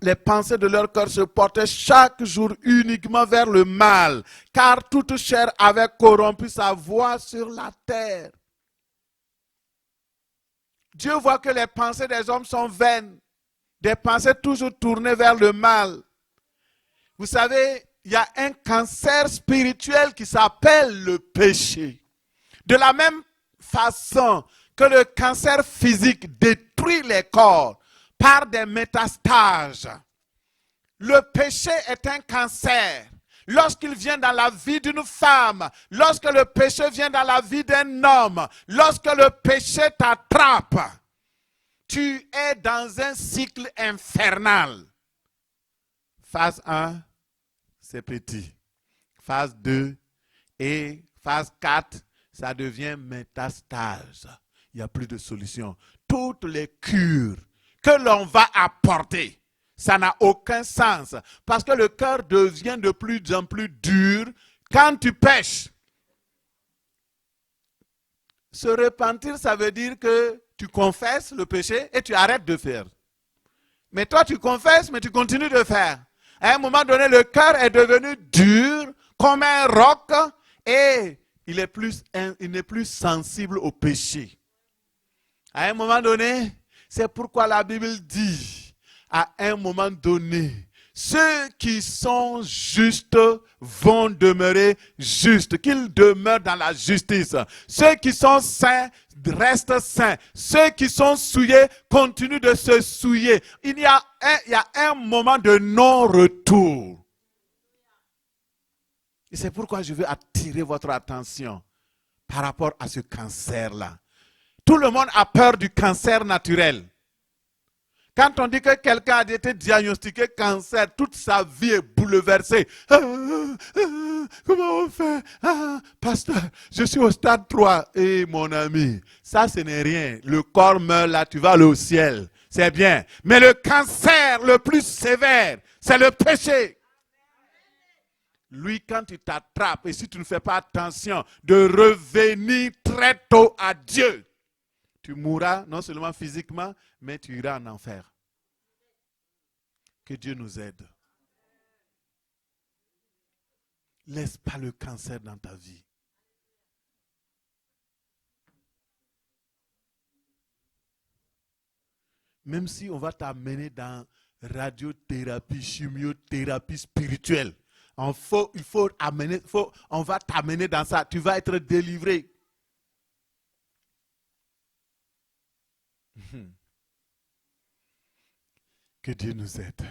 les pensées de leur cœur se portaient chaque jour uniquement vers le mal, car toute chair avait corrompu sa voie sur la terre. Dieu voit que les pensées des hommes sont vaines, des pensées toujours tournées vers le mal. Vous savez, il y a un cancer spirituel qui s'appelle le péché. De la même façon que le cancer physique détruit les corps par des métastases, le péché est un cancer. Lorsqu'il vient dans la vie d'une femme, lorsque le péché vient dans la vie d'un homme, lorsque le péché t'attrape, tu es dans un cycle infernal. Phase 1, c'est petit. Phase 2 et phase 4, ça devient métastase. Il n'y a plus de solution. Toutes les cures que l'on va apporter, ça n'a aucun sens. Parce que le cœur devient de plus en plus dur quand tu pêches. Se repentir, ça veut dire que tu confesses le péché et tu arrêtes de faire. Mais toi, tu confesses, mais tu continues de faire. À un moment donné, le cœur est devenu dur comme un roc et il n'est plus sensible au péché. À un moment donné, c'est pourquoi la Bible dit, à un moment donné, ceux qui sont justes vont demeurer justes, qu'ils demeurent dans la justice. Ceux qui sont saints restent saints. Ceux qui sont souillés continuent de se souiller. Il y a un moment de non-retour. Et c'est pourquoi je veux attirer votre attention par rapport à ce cancer-là. Tout le monde a peur du cancer naturel. Quand on dit que quelqu'un a été diagnostiqué cancer, toute sa vie est bouleversée. Comment on fait? Pasteur, je suis au stade 3. Et mon ami, ça ce n'est rien. Le corps meurt là, tu vas aller au ciel. C'est bien. Mais le cancer le plus sévère, c'est le péché. Lui, quand il t'attrape, et si tu ne fais pas attention, de revenir très tôt à Dieu, tu mourras non seulement physiquement, mais tu iras en enfer. Que Dieu nous aide. Laisse pas le cancer dans ta vie. Même si on va t'amener dans radiothérapie, chimiothérapie spirituelle, on va t'amener dans ça. Tu vas être délivré. Que Dieu nous aide.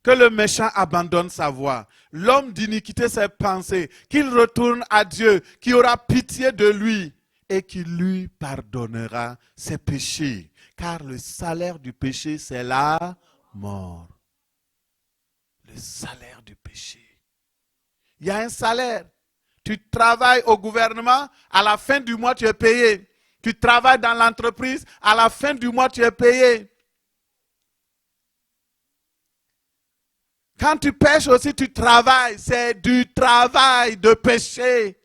Que le méchant abandonne sa voie. L'homme d'iniquité ses pensées. Qu'il retourne à Dieu, qui aura pitié de lui et qui lui pardonnera ses péchés. Car le salaire du péché, c'est la mort. Le salaire du péché. Il y a un salaire. Tu travailles au gouvernement, à la fin du mois, tu es payé. Tu travailles dans l'entreprise, à la fin du mois, tu es payé. Quand tu pêches aussi, tu travailles. C'est du travail de péché.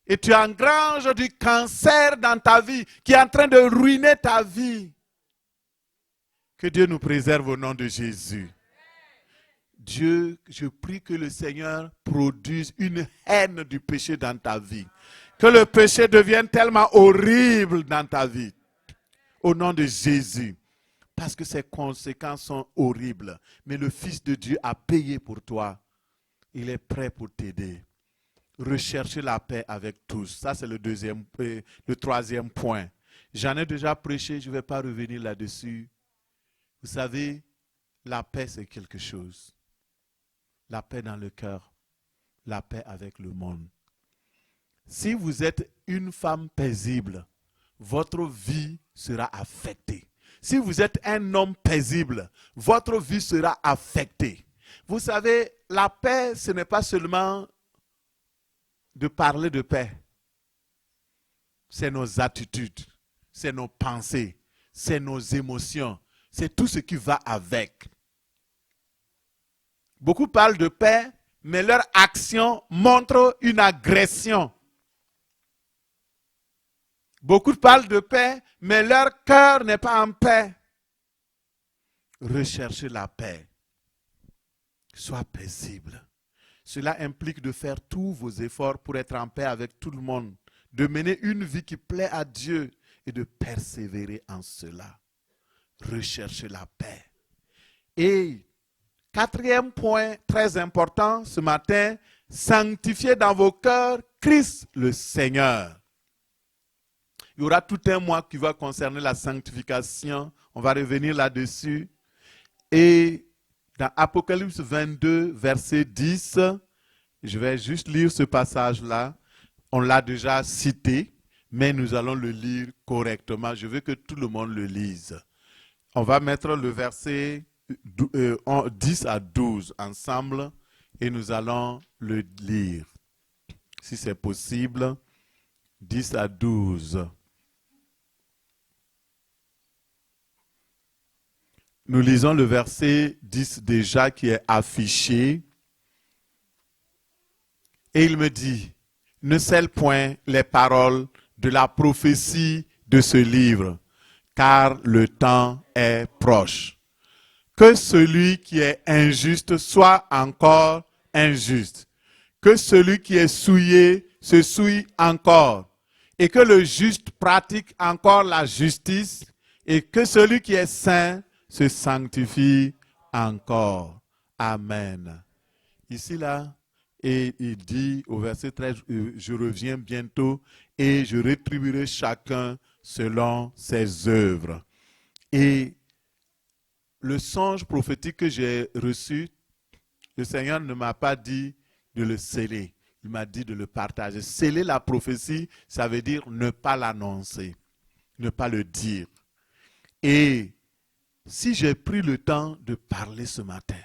Et tu engranges du cancer dans ta vie qui est en train de ruiner ta vie. Que Dieu nous préserve au nom de Jésus. Dieu, je prie que le Seigneur produise une haine du péché dans ta vie. Que le péché devienne tellement horrible dans ta vie. Au nom de Jésus. Parce que ses conséquences sont horribles. Mais le Fils de Dieu a payé pour toi. Il est prêt pour t'aider. Rechercher la paix avec tous. Ça, c'est le troisième point. J'en ai déjà prêché, je ne vais pas revenir là-dessus. Vous savez, la paix, c'est quelque chose. La paix dans le cœur. La paix avec le monde. Si vous êtes une femme paisible, votre vie sera affectée. Si vous êtes un homme paisible, votre vie sera affectée. Vous savez, la paix, ce n'est pas seulement de parler de paix. C'est nos attitudes, c'est nos pensées, c'est nos émotions, c'est tout ce qui va avec. Beaucoup parlent de paix, mais leur action montre une agression. Beaucoup parlent de paix, mais leur cœur n'est pas en paix. Recherchez la paix. Sois paisible. Cela implique de faire tous vos efforts pour être en paix avec tout le monde, de mener une vie qui plaît à Dieu et de persévérer en cela. Recherchez la paix. Et quatrième point très important ce matin, sanctifiez dans vos cœurs Christ le Seigneur. Il y aura tout un mois qui va concerner la sanctification. On va revenir là-dessus. Et dans Apocalypse 22, verset 10, je vais juste lire ce passage-là. On l'a déjà cité, mais nous allons le lire correctement. Je veux que tout le monde le lise. On va mettre le verset 10 à 12 ensemble et nous allons le lire. Si c'est possible, 10 à 12. Nous lisons le verset 10 déjà qui est affiché. Et il me dit, ne scelle point les paroles de la prophétie de ce livre, car le temps est proche. Que celui qui est injuste soit encore injuste. Que celui qui est souillé se souille encore. Et que le juste pratique encore la justice. Et que celui qui est saint se sanctifie encore. Amen. Ici, là, et il dit au verset 13, je reviens bientôt et je rétribuerai chacun selon ses œuvres. Et le songe prophétique que j'ai reçu, le Seigneur ne m'a pas dit de le sceller. Il m'a dit de le partager. Sceller la prophétie, ça veut dire ne pas l'annoncer, ne pas le dire. Et si j'ai pris le temps de parler ce matin,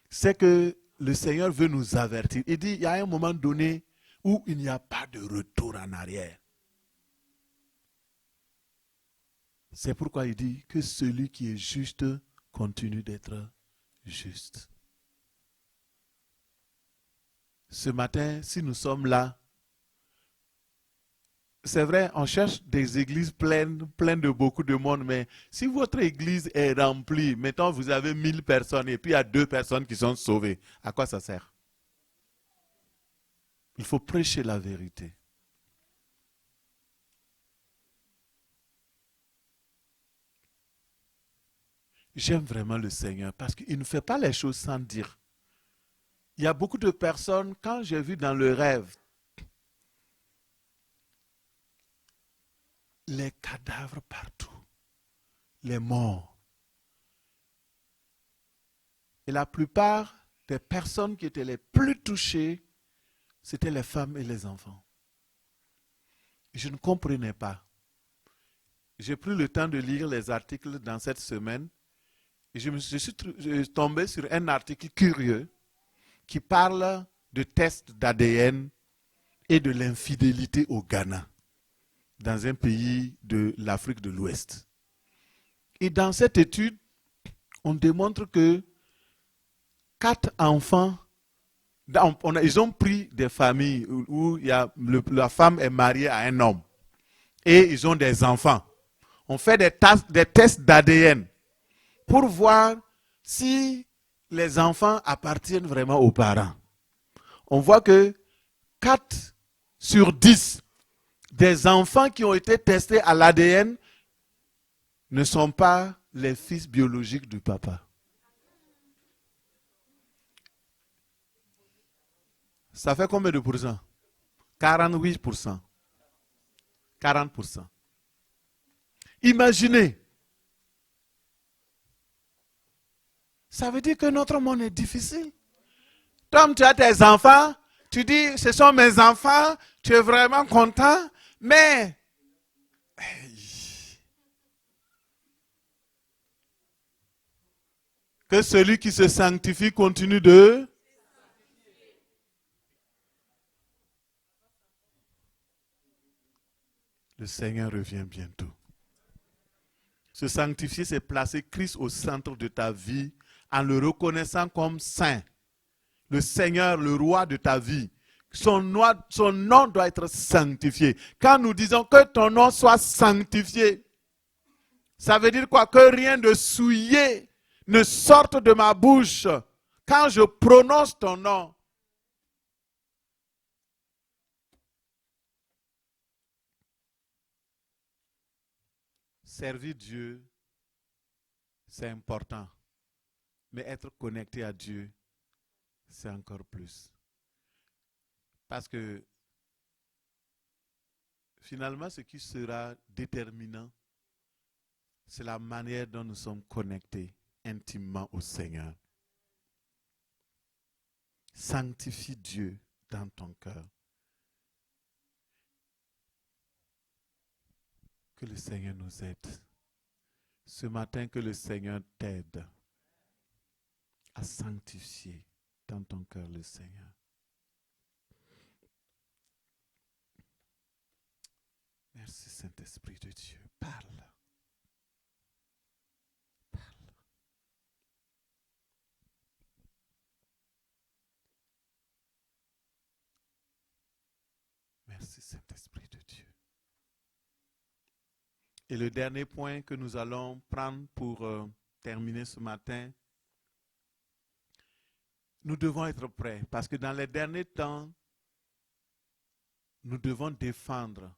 c'est que le Seigneur veut nous avertir. Il dit, il y a un moment donné où il n'y a pas de retour en arrière. C'est pourquoi il dit que celui qui est juste continue d'être juste. Ce matin, si nous sommes là, c'est vrai, on cherche des églises pleines de beaucoup de monde, mais si votre église est remplie, mettons vous avez 1000 personnes et puis il y a 2 personnes qui sont sauvées, à quoi ça sert? Il faut prêcher la vérité. J'aime vraiment le Seigneur parce qu'il ne fait pas les choses sans dire. Il y a beaucoup de personnes, quand j'ai vu dans le rêve, les cadavres partout, les morts. Et la plupart des personnes qui étaient les plus touchées, c'était les femmes et les enfants. Je ne comprenais pas. J'ai pris le temps de lire les articles dans cette semaine et je suis tombé sur un article curieux qui parle de tests d'ADN et de l'infidélité au Ghana, dans un pays de l'Afrique de l'Ouest. Et dans cette étude, on démontre que 4 enfants, ils ont pris des familles où la femme est mariée à un homme et ils ont des enfants. On fait des tests d'ADN pour voir si les enfants appartiennent vraiment aux parents. On voit que 4 sur 10 des enfants qui ont été testés à l'ADN ne sont pas les fils biologiques du papa. Ça fait combien de pourcents? 48%. 40%. Imaginez. Ça veut dire que notre monde est difficile. Tom, tu as tes enfants, tu dis, ce sont mes enfants, tu es vraiment content, mais que celui qui se sanctifie continue de... Le Seigneur revient bientôt. Se sanctifier, c'est placer Christ au centre de ta vie en le reconnaissant comme saint. Le Seigneur, le roi de ta vie. Son nom doit être sanctifié. Quand nous disons que ton nom soit sanctifié, ça veut dire quoi? Que rien de souillé ne sorte de ma bouche quand je prononce ton nom. Servir Dieu, c'est important. Mais être connecté à Dieu, c'est encore plus. Parce que finalement, ce qui sera déterminant, c'est la manière dont nous sommes connectés intimement au Seigneur. Sanctifie Dieu dans ton cœur. Que le Seigneur nous aide. Ce matin, que le Seigneur t'aide à sanctifier dans ton cœur le Seigneur. Merci Saint-Esprit de Dieu. Parle. Parle. Merci Saint-Esprit de Dieu. Et le dernier point que nous allons prendre pour terminer ce matin, nous devons être prêts parce que dans les derniers temps, nous devons défendre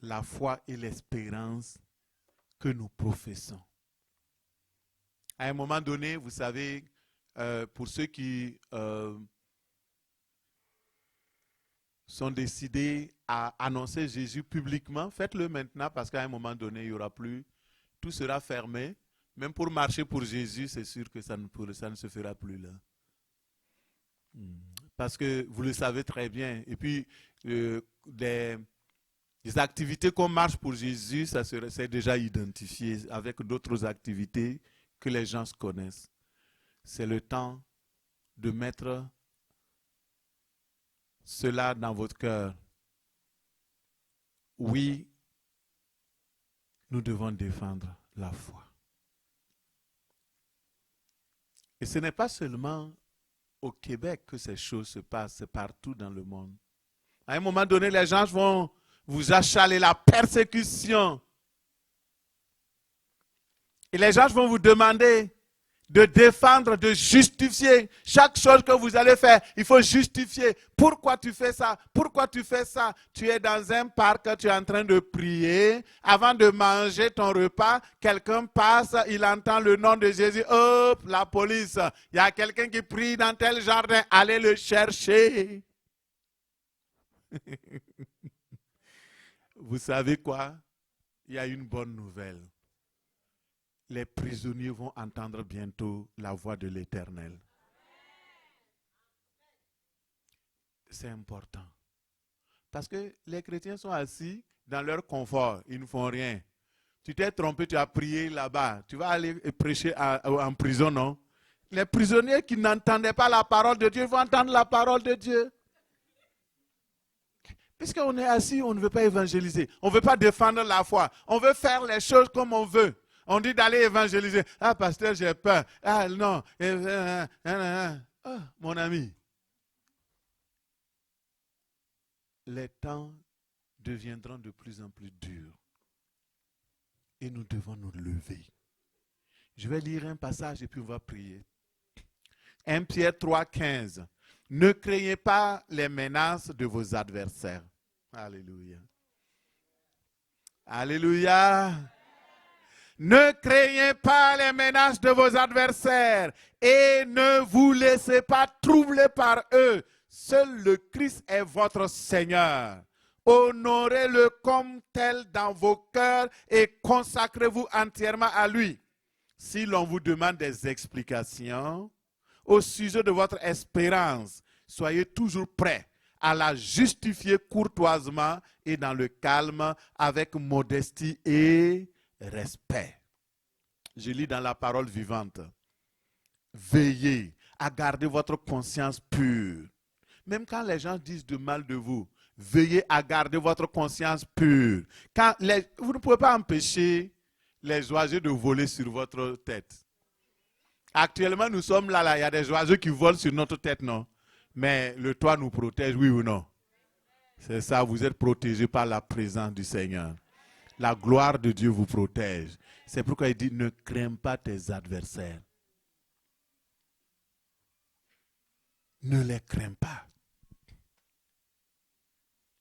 la foi et l'espérance que nous professons. À un moment donné, vous savez, pour ceux qui sont décidés à annoncer Jésus publiquement, faites-le maintenant parce qu'à un moment donné, il n'y aura plus, tout sera fermé. Même pour marcher pour Jésus, c'est sûr que ça ne se fera plus là. Parce que vous le savez très bien. Et puis, les activités qu'on marche pour Jésus, c'est déjà identifié avec d'autres activités que les gens se connaissent. C'est le temps de mettre cela dans votre cœur. Oui, nous devons défendre la foi. Et ce n'est pas seulement au Québec que ces choses se passent, c'est partout dans le monde. À un moment donné, les gens vont vous achaler, la persécution. Et les gens vont vous demander de défendre, de justifier. Chaque chose que vous allez faire, il faut justifier. Pourquoi tu fais ça? Pourquoi tu fais ça? Tu es dans un parc, tu es en train de prier. Avant de manger ton repas, quelqu'un passe, il entend le nom de Jésus. Hop, la police. Il y a quelqu'un qui prie dans tel jardin. Allez le chercher. Vous savez quoi? Il y a une bonne nouvelle. Les prisonniers vont entendre bientôt la voix de l'Éternel. C'est important. Parce que les chrétiens sont assis dans leur confort, ils ne font rien. Tu t'es trompé, tu as prié là-bas, tu vas aller prêcher en prison, non? Les prisonniers qui n'entendaient pas la parole de Dieu vont entendre la parole de Dieu. Puisqu'on est assis, on ne veut pas évangéliser. On ne veut pas défendre la foi. On veut faire les choses comme on veut. On dit d'aller évangéliser. Ah, pasteur, j'ai peur. Ah, non. Ah, mon ami. Les temps deviendront de plus en plus durs. Et nous devons nous lever. Je vais lire un passage et puis on va prier. 1 Pierre 3, 15. Ne craignez pas les menaces de vos adversaires. Alléluia. Alléluia. Ne craignez pas les menaces de vos adversaires et ne vous laissez pas troubler par eux. Seul le Christ est votre Seigneur. Honorez-le comme tel dans vos cœurs et consacrez-vous entièrement à lui. Si l'on vous demande des explications au sujet de votre espérance, soyez toujours prêts à la justifier courtoisement et dans le calme avec modestie et respect. Je lis dans la parole vivante. Veillez à garder votre conscience pure. Même quand les gens disent de mal de vous, veillez à garder votre conscience pure. Vous ne pouvez pas empêcher les oiseaux de voler sur votre tête. Actuellement, nous sommes là, il y a des oiseaux qui volent sur notre tête, non? Mais le toit nous protège, oui ou non? C'est ça, vous êtes protégés par la présence du Seigneur. La gloire de Dieu vous protège. C'est pourquoi il dit, ne crains pas tes adversaires. Ne les crains pas.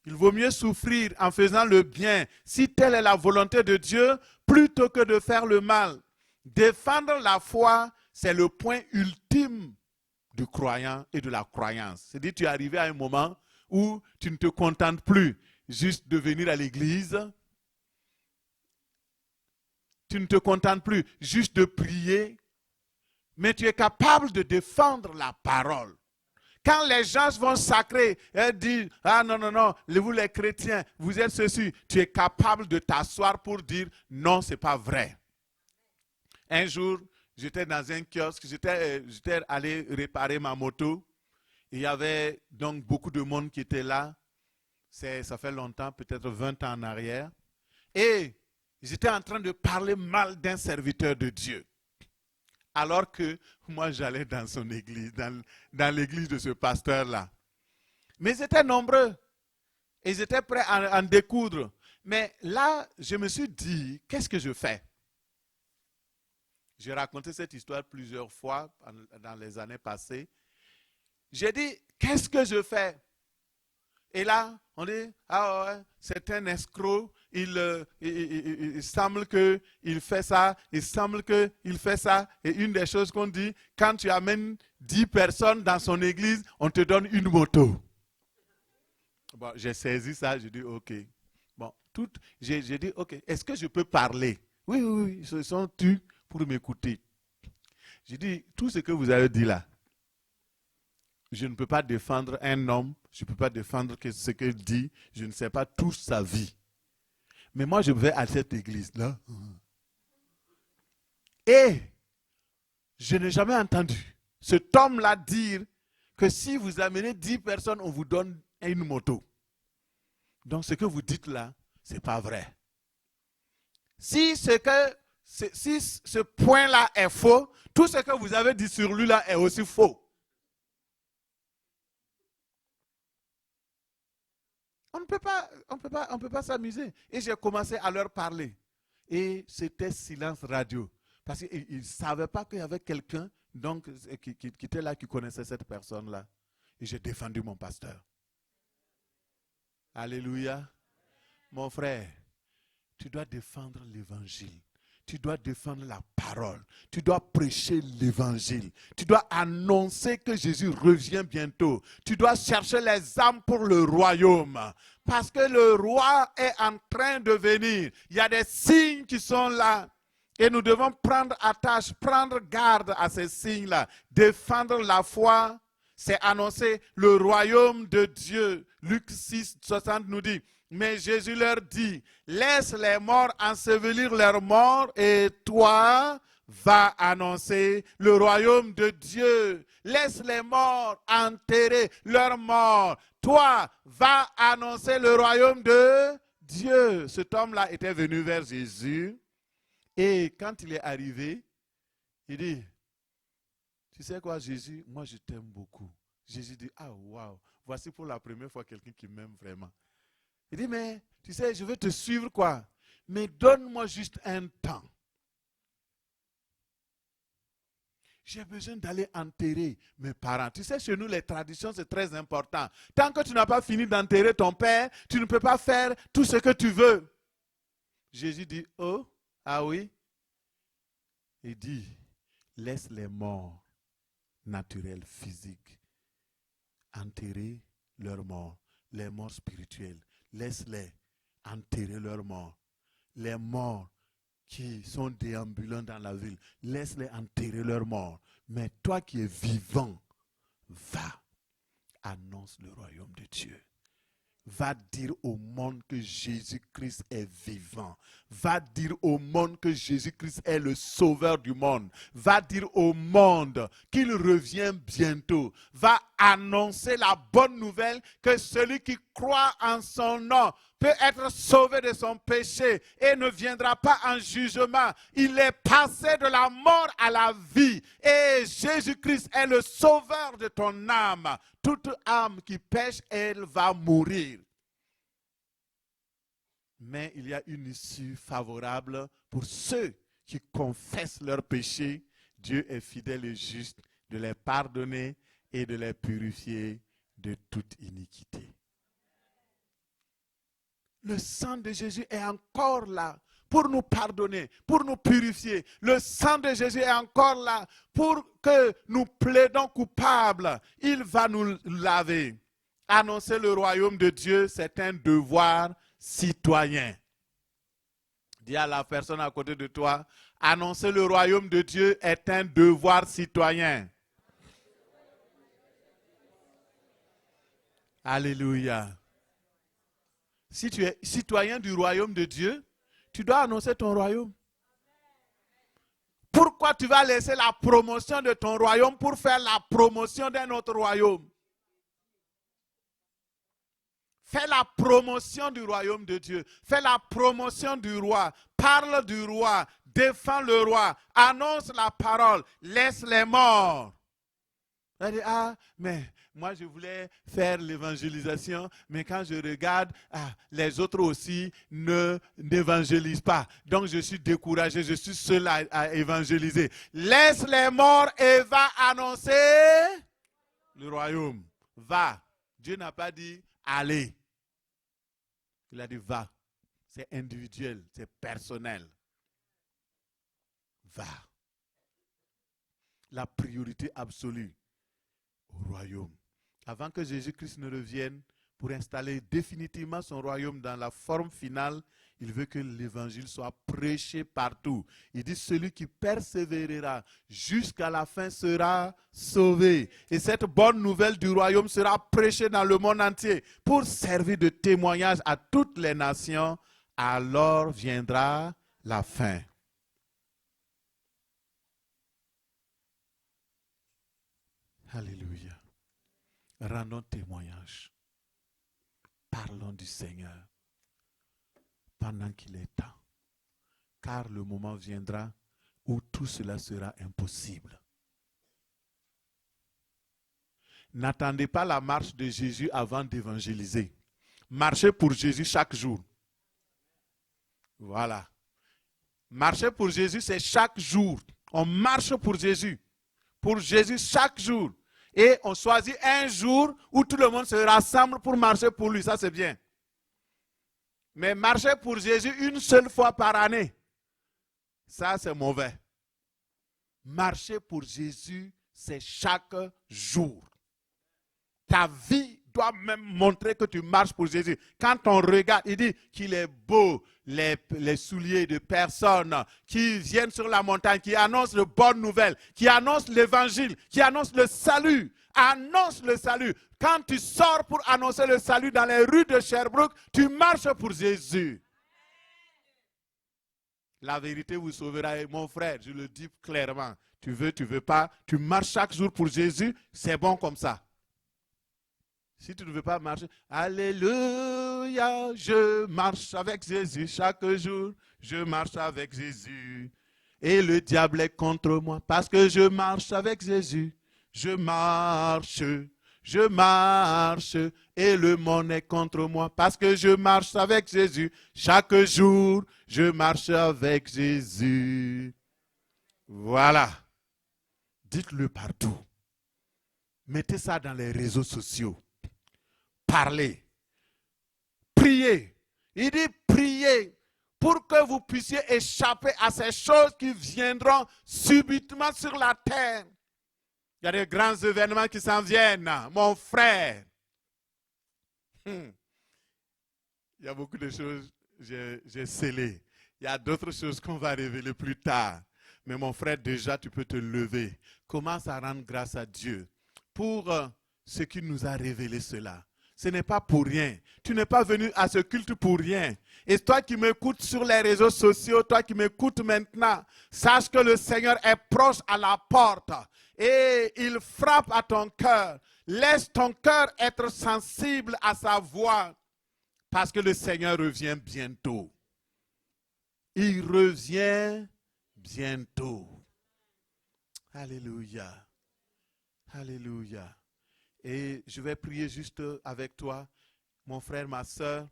Il vaut mieux souffrir en faisant le bien, si telle est la volonté de Dieu, plutôt que de faire le mal. Défendre la foi, c'est le point ultime du croyant et de la croyance. C'est-à-dire que tu es arrivé à un moment où tu ne te contentes plus juste de venir à l'église. Tu ne te contentes plus juste de prier, mais tu es capable de défendre la parole. Quand les gens vont sacrer et dire, ah non, non, non, vous les chrétiens, vous êtes ceci, tu es capable de t'asseoir pour dire, non, ce n'est pas vrai. Un jour, j'étais dans un kiosque, j'étais allé réparer ma moto. Il y avait donc beaucoup de monde qui était là. Ça fait longtemps, peut-être 20 ans en arrière. Et j'étais en train de parler mal d'un serviteur de Dieu. Alors que moi, j'allais dans son église, dans l'église de ce pasteur-là. Mais ils étaient nombreux. Et ils étaient prêts à en découdre. Mais là, je me suis dit, qu'est-ce que je fais? J'ai raconté cette histoire plusieurs fois dans les années passées. J'ai dit, qu'est-ce que je fais? Et là, on dit, ah ouais, c'est un escroc, il semble qu'il fait ça, il semble qu'il fait ça. Et une des choses qu'on dit, quand tu amènes 10 personnes dans son église, on te donne une moto. Bon, j'ai saisi ça, j'ai dit, ok. Bon, j'ai dit, ok, est-ce que je peux parler? Oui, oui, oui, ils se sont tus pour m'écouter. J'ai dit, tout ce que vous avez dit là, je ne peux pas défendre un homme, je ne peux pas défendre ce qu'il dit, je ne sais pas toute sa vie. Mais moi, je vais à cette église-là. Et je n'ai jamais entendu cet homme-là dire que si vous amenez 10 personnes, on vous donne une moto. Donc, ce que vous dites là, ce n'est pas vrai. Si ce point-là est faux, tout ce que vous avez dit sur lui là est aussi faux. On ne peut pas s'amuser. Et j'ai commencé à leur parler. Et c'était silence radio. Parce qu'ils ne savaient pas qu'il y avait quelqu'un donc, qui était là, qui connaissait cette personne-là. Et j'ai défendu mon pasteur. Alléluia. Mon frère, tu dois défendre l'évangile. Tu dois défendre la parole. Tu dois prêcher l'évangile. Tu dois annoncer que Jésus revient bientôt. Tu dois chercher les âmes pour le royaume. Parce que le roi est en train de venir. Il y a des signes qui sont là. Et nous devons prendre attache, prendre garde à ces signes-là. Défendre la foi, c'est annoncer le royaume de Dieu. Luc 6, 60 nous dit, mais Jésus leur dit, laisse les morts ensevelir leurs morts et toi, va annoncer le royaume de Dieu. Laisse les morts enterrer leurs morts. Toi, va annoncer le royaume de Dieu. Cet homme-là était venu vers Jésus et quand il est arrivé, il dit, tu sais quoi Jésus, moi je t'aime beaucoup. Jésus dit, ah waouh, voici pour la première fois quelqu'un qui m'aime vraiment. Il dit, mais tu sais, je vais te suivre quoi? Mais donne-moi juste un temps. J'ai besoin d'aller enterrer mes parents. Tu sais, chez nous, les traditions, c'est très important. Tant que tu n'as pas fini d'enterrer ton père, tu ne peux pas faire tout ce que tu veux. Jésus dit, oh, ah oui. Il dit, laisse les morts naturels, physiques, enterrer leurs morts, les morts spirituels. Laisse-les enterrer leurs morts. Les morts qui sont déambulants dans la ville, laisse-les enterrer leurs morts. Mais toi qui es vivant, va, annonce le royaume de Dieu. Va dire au monde que Jésus-Christ est vivant. Va dire au monde que Jésus-Christ est le sauveur du monde. Va dire au monde qu'il revient bientôt. Va annoncer la bonne nouvelle que celui qui croit en son nom peut être sauvé de son péché et ne viendra pas en jugement. Il est passé de la mort à la vie. Et Jésus-Christ est le sauveur de ton âme. Toute âme qui pêche, elle va mourir. Mais il y a une issue favorable pour ceux qui confessent leurs péchés. Dieu est fidèle et juste de les pardonner et de les purifier de toute iniquité. Le sang de Jésus est encore là pour nous pardonner, pour nous purifier. Le sang de Jésus est encore là pour que nous plaidons coupables. Il va nous laver. Annoncer le royaume de Dieu, c'est un devoir citoyen. Dis à la personne à côté de toi, annoncer le royaume de Dieu est un devoir citoyen. Alléluia. Si tu es citoyen du royaume de Dieu, tu dois annoncer ton royaume. Pourquoi tu vas laisser la promotion de ton royaume pour faire la promotion d'un autre royaume? Fais la promotion du royaume de Dieu. Fais la promotion du roi. Parle du roi. Défends le roi. Annonce la parole. Laisse les morts Elle dit, ah, mais moi je voulais faire l'évangélisation, mais quand je regarde, les autres aussi n'évangélisent pas. Donc je suis découragé, je suis seul à évangéliser. Laisse les morts et va annoncer le royaume. Va. Dieu n'a pas dit allez. Il a dit va. C'est individuel, c'est personnel. Va. La priorité absolue au royaume. Avant que Jésus-Christ ne revienne pour installer définitivement son royaume dans la forme finale, il veut que l'évangile soit prêché partout. Il dit, celui qui persévérera jusqu'à la fin sera sauvé. Et cette bonne nouvelle du royaume sera prêchée dans le monde entier pour servir de témoignage à toutes les nations. Alors viendra la fin. Alléluia. Rendons témoignage. Parlons du Seigneur pendant qu'il est temps. Car le moment viendra où tout cela sera impossible. N'attendez pas la marche de Jésus avant d'évangéliser. Marchez pour Jésus chaque jour. Voilà. Marcher pour Jésus, c'est chaque jour. On marche pour Jésus. Pour Jésus chaque jour. Et on choisit un jour où tout le monde se rassemble pour marcher pour lui. Ça, c'est bien. Mais marcher pour Jésus une seule fois par année, ça, c'est mauvais. Marcher pour Jésus, c'est chaque jour. Ta vie doit même montrer que tu marches pour Jésus. Quand on regarde, il dit qu'il est beau, les souliers de personnes qui viennent sur la montagne, qui annoncent de bonnes nouvelles, qui annoncent l'évangile, qui annoncent le salut. Annonce le salut. Quand tu sors pour annoncer le salut dans les rues de Sherbrooke, tu marches pour Jésus. La vérité vous sauvera. Et mon frère, je le dis clairement. Tu veux pas, tu marches chaque jour pour Jésus, c'est bon comme ça. Si tu ne veux pas marcher, alléluia, je marche avec Jésus chaque jour, je marche avec Jésus. Et le diable est contre moi parce que je marche avec Jésus. Je marche, et le monde est contre moi parce que je marche avec Jésus. Chaque jour, je marche avec Jésus. Voilà. Dites-le partout. Mettez ça dans les réseaux sociaux. Parlez. Priez. Il dit priez pour que vous puissiez échapper à ces choses qui viendront subitement sur la terre. Il y a des grands événements qui s'en viennent, mon frère. Il y a beaucoup de choses que j'ai scellées. Il y a d'autres choses qu'on va révéler plus tard. Mais mon frère, déjà, tu peux te lever. Commence à rendre grâce à Dieu pour ce qui nous a révélé cela. Ce n'est pas pour rien. Tu n'es pas venu à ce culte pour rien. Et toi qui m'écoutes sur les réseaux sociaux, toi qui m'écoutes maintenant, sache que le Seigneur est proche à la porte. Et il frappe à ton cœur. Laisse ton cœur être sensible à sa voix. Parce que le Seigneur revient bientôt. Il revient bientôt. Alléluia. Alléluia. Et je vais prier juste avec toi, mon frère, ma soeur.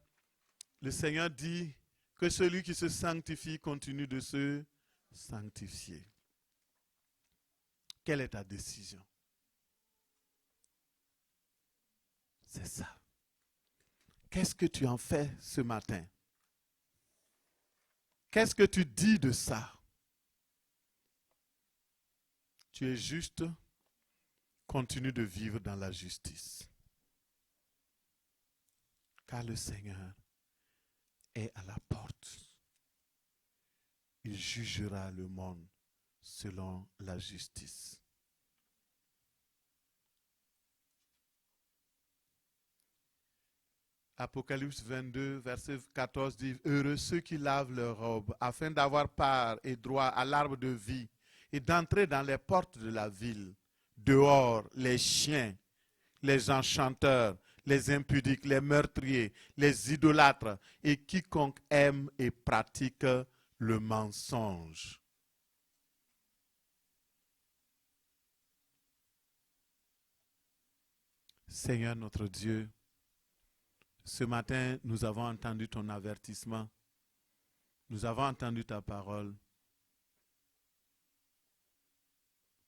Le Seigneur dit que celui qui se sanctifie continue de se sanctifier. Quelle est ta décision? C'est ça. Qu'est-ce que tu en fais ce matin? Qu'est-ce que tu dis de ça? Tu es juste, continue de vivre dans la justice. Car le Seigneur est à la porte. Il jugera le monde selon la justice. Apocalypse 22, verset 14 dit, « Heureux ceux qui lavent leurs robes, afin d'avoir part et droit à l'arbre de vie, et d'entrer dans les portes de la ville. Dehors, les chiens, les enchanteurs, les impudiques, les meurtriers, les idolâtres, et quiconque aime et pratique le mensonge. » Seigneur notre Dieu, ce matin, nous avons entendu ton avertissement. Nous avons entendu ta parole.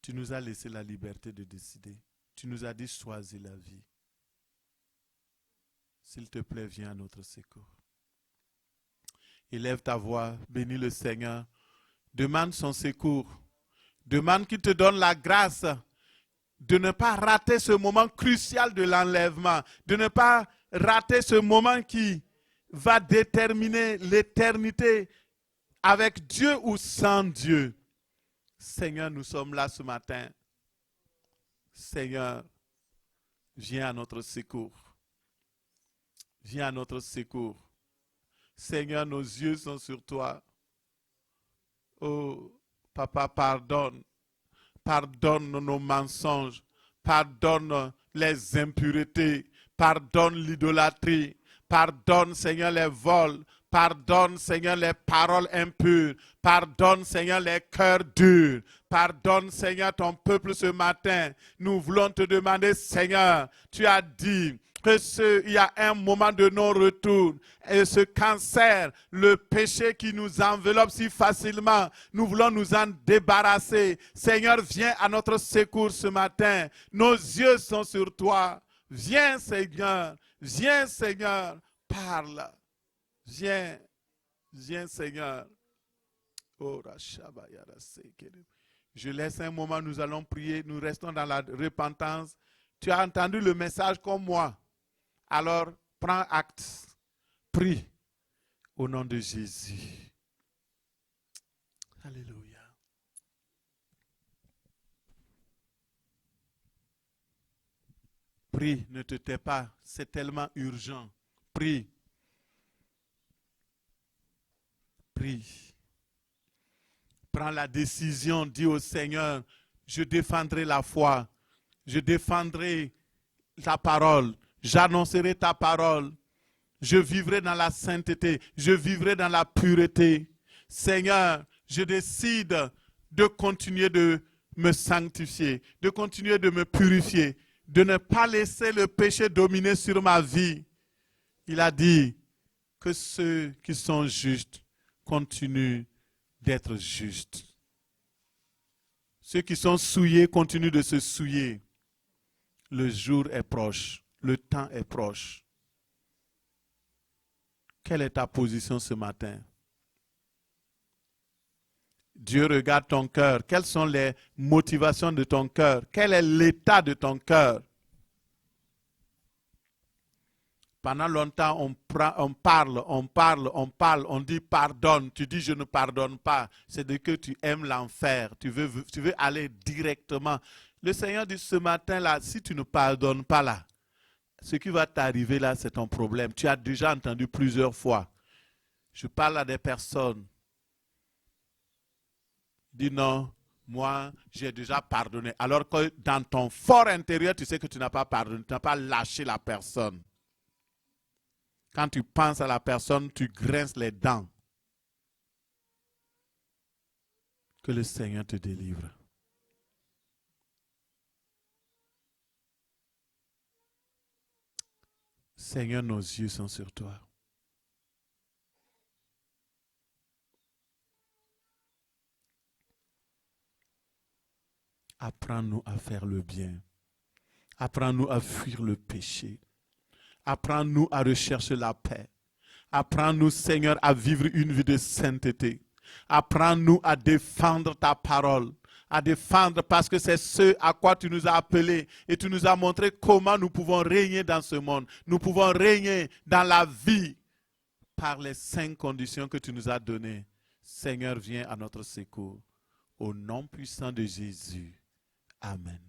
Tu nous as laissé la liberté de décider. Tu nous as dit choisis la vie. S'il te plaît, viens à notre secours. Élève ta voix, bénis le Seigneur. Demande son secours. Demande qu'il te donne la grâce de ne pas rater ce moment crucial de l'enlèvement, de ne pas rater ce moment qui va déterminer l'éternité avec Dieu ou sans Dieu. Seigneur, nous sommes là ce matin. Seigneur, viens à notre secours. Viens à notre secours. Seigneur, nos yeux sont sur toi. Oh, Papa, pardonne. Pardonne nos mensonges. Pardonne les impuretés. Pardonne l'idolâtrie. Pardonne, Seigneur, les vols. Pardonne, Seigneur, les paroles impures. Pardonne, Seigneur, les cœurs durs. Pardonne, Seigneur, ton peuple ce matin. Nous voulons te demander, Seigneur, tu as dit il y a un moment de non-retour. Et ce cancer, le péché qui nous enveloppe si facilement, nous voulons nous en débarrasser. Seigneur, viens à notre secours ce matin. Nos yeux sont sur toi. Viens, Seigneur. Viens, Seigneur. Parle. Viens. Viens, Seigneur. Je laisse un moment, nous allons prier. Nous restons dans la repentance. Tu as entendu le message comme moi. Alors, prends acte. Prie au nom de Jésus. Alléluia. Prie, ne te tais pas. C'est tellement urgent. Prie. Prie. Prends la décision. Dis au Seigneur, je défendrai la foi. Je défendrai ta parole. J'annoncerai ta parole. Je vivrai dans la sainteté. Je vivrai dans la pureté. Seigneur, je décide de continuer de me sanctifier, de continuer de me purifier, de ne pas laisser le péché dominer sur ma vie. Il a dit que ceux qui sont justes continuent d'être justes. Ceux qui sont souillés continuent de se souiller. Le jour est proche. Le temps est proche. Quelle est ta position ce matin? Dieu regarde ton cœur. Quelles sont les motivations de ton cœur? Quel est l'état de ton cœur? Pendant longtemps, on parle, on dit pardonne. Tu dis je ne pardonne pas. C'est de que tu aimes l'enfer. Tu veux aller directement. Le Seigneur dit ce matin-là, si tu ne pardonnes pas là, ce qui va t'arriver là, c'est ton problème. Tu as déjà entendu plusieurs fois. Je parle à des personnes. Dis non, moi, j'ai déjà pardonné. Alors que dans ton fort intérieur, tu sais que tu n'as pas pardonné. Tu n'as pas lâché la personne. Quand tu penses à la personne, tu grinces les dents. Que le Seigneur te délivre. Seigneur, nos yeux sont sur toi. Apprends-nous à faire le bien. Apprends-nous à fuir le péché. Apprends-nous à rechercher la paix. Apprends-nous, Seigneur, à vivre une vie de sainteté. Apprends-nous à défendre ta parole. À défendre parce que c'est ce à quoi tu nous as appelés et tu nous as montré comment nous pouvons régner dans ce monde. Nous pouvons régner dans la vie par les 5 conditions que tu nous as données. Seigneur, viens à notre secours. Au nom puissant de Jésus. Amen.